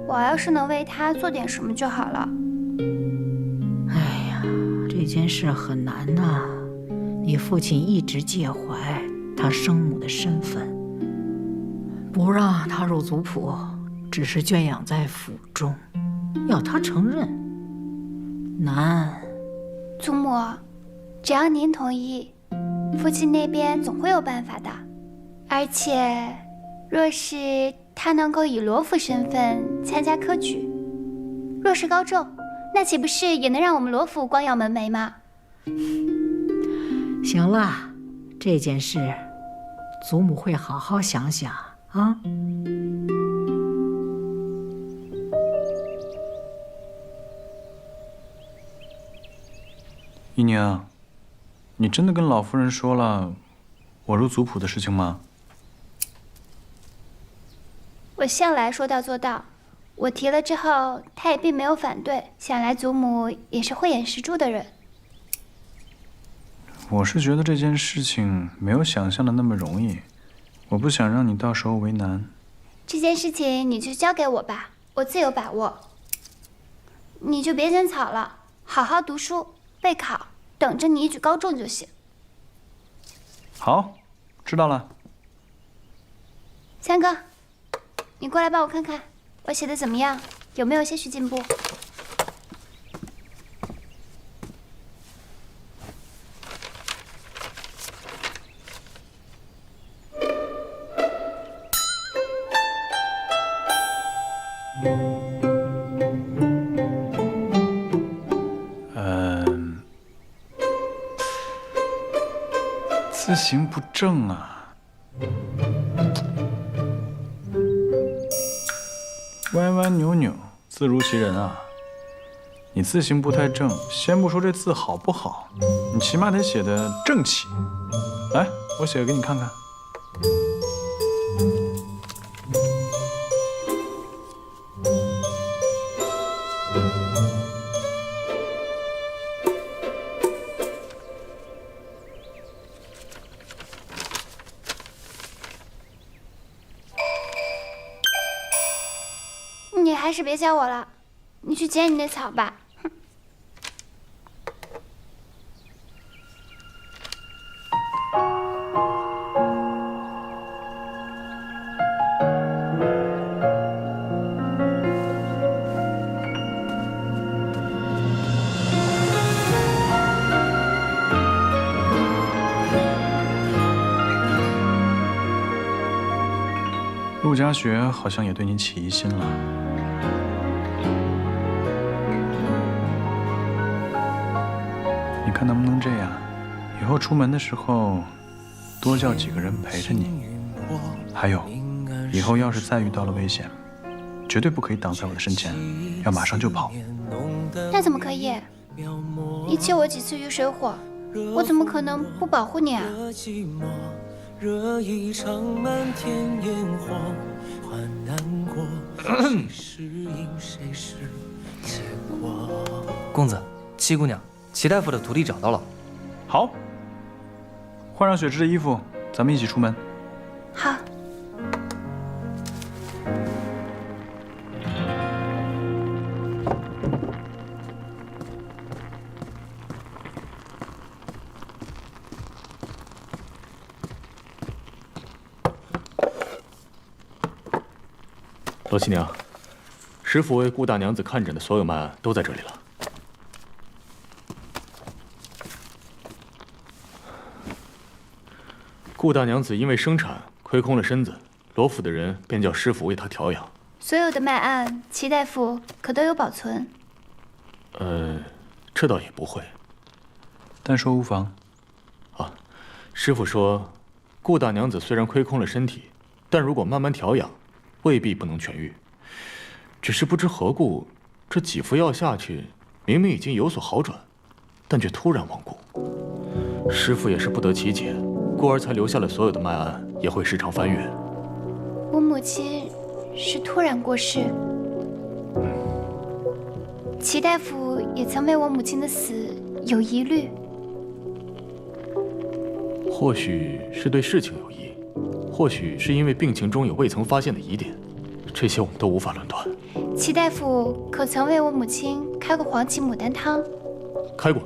S5: 我要是能为他做点什么就好了。
S4: 哎呀，这件事很难呐，你父亲一直介怀他生母的身份，不让他入族谱，只是圈养在府中，要他承认难。
S5: 祖母，只要您同意，父亲那边总会有办法的。而且，若是他能够以罗府身份参加科举，若是高中，那岂不是也能让我们罗府光耀门楣吗？
S4: 行了，这件事祖母会好好想想啊。
S6: 姨娘，你真的跟老夫人说了我入族谱的事情吗？
S5: 我向来说到做到，我提了之后，他也并没有反对。想来祖母也是慧眼识珠的人。
S6: 我是觉得这件事情没有想象的那么容易，我不想让你到时候为难。
S5: 这件事情你就交给我吧，我自有把握。你就别捡草了，好好读书备考，等着你一举高中就行。
S6: 好，知道了。
S5: 三哥，你过来帮我看看，我写的怎么样？有没有些许进步？
S6: 字形不正啊，歪歪扭扭，字如其人啊。你字形不太正，先不说这字好不好，你起码得写得正气。来，我写个给你看看。
S5: 你还是别教我了，你去捡你那草吧。哼。
S6: 陆家学好像也对你起疑心了。你看能不能这样？以后出门的时候，多叫几个人陪着你。还有，以后要是再遇到了危险，绝对不可以挡在我的身前，要马上就跑。
S5: 那怎么可以？你救我几次雨水火，我怎么可能不保护你啊？惹一场漫天烟火，换难过，谁是因谁是结果。
S9: 公子，七姑娘，齐大夫的徒弟找到了。
S6: 好，换上雪芝的衣服，咱们一起出门。
S5: 好。
S12: 罗七娘，师傅为顾大娘子看诊的所有脉案都在这里了。顾大娘子因为生产亏空了身子，罗府的人便叫师傅为她调养。
S5: 所有的脉案，齐大夫可都有保存？
S12: 这倒也不会。
S6: 但说无妨。
S12: 啊，师傅说，顾大娘子虽然亏空了身体，但如果慢慢调养，未必不能痊愈。只是不知何故，这几副药下去，明明已经有所好转，但却突然亡故。师傅也是不得其解，故而才留下了所有的脉案，也会时常翻阅。
S5: 我母亲是突然过世。齐大夫也曾为我母亲的死有疑虑。
S12: 或许是对事情有疑，或许是因为病情中有未曾发现的疑点，这些我们都无法论断。
S5: 齐大夫可曾为我母亲开过黄芪牡丹汤？
S12: 开过。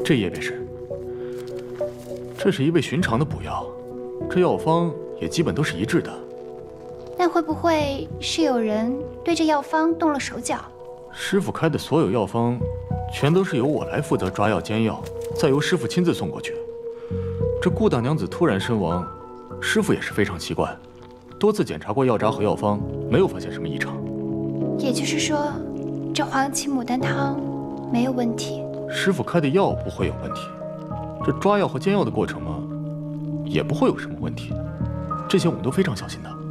S12: 这页便是。这是一味寻常的补药，这药方也基本都是一致的。
S5: 那会不会是有人对这药方动了手脚？
S12: 师傅开的所有药方，全都是由我来负责抓药煎药，再由师傅亲自送过去。这顾大娘子突然身亡，师傅也是非常奇怪，多次检查过药渣和药方，没有发现什么异常。
S5: 也就是说，这黄芪牡丹汤没有问题。
S12: 师傅开的药不会有问题，这抓药和煎药的过程嘛，也不会有什么问题。这些我们都非常小心的。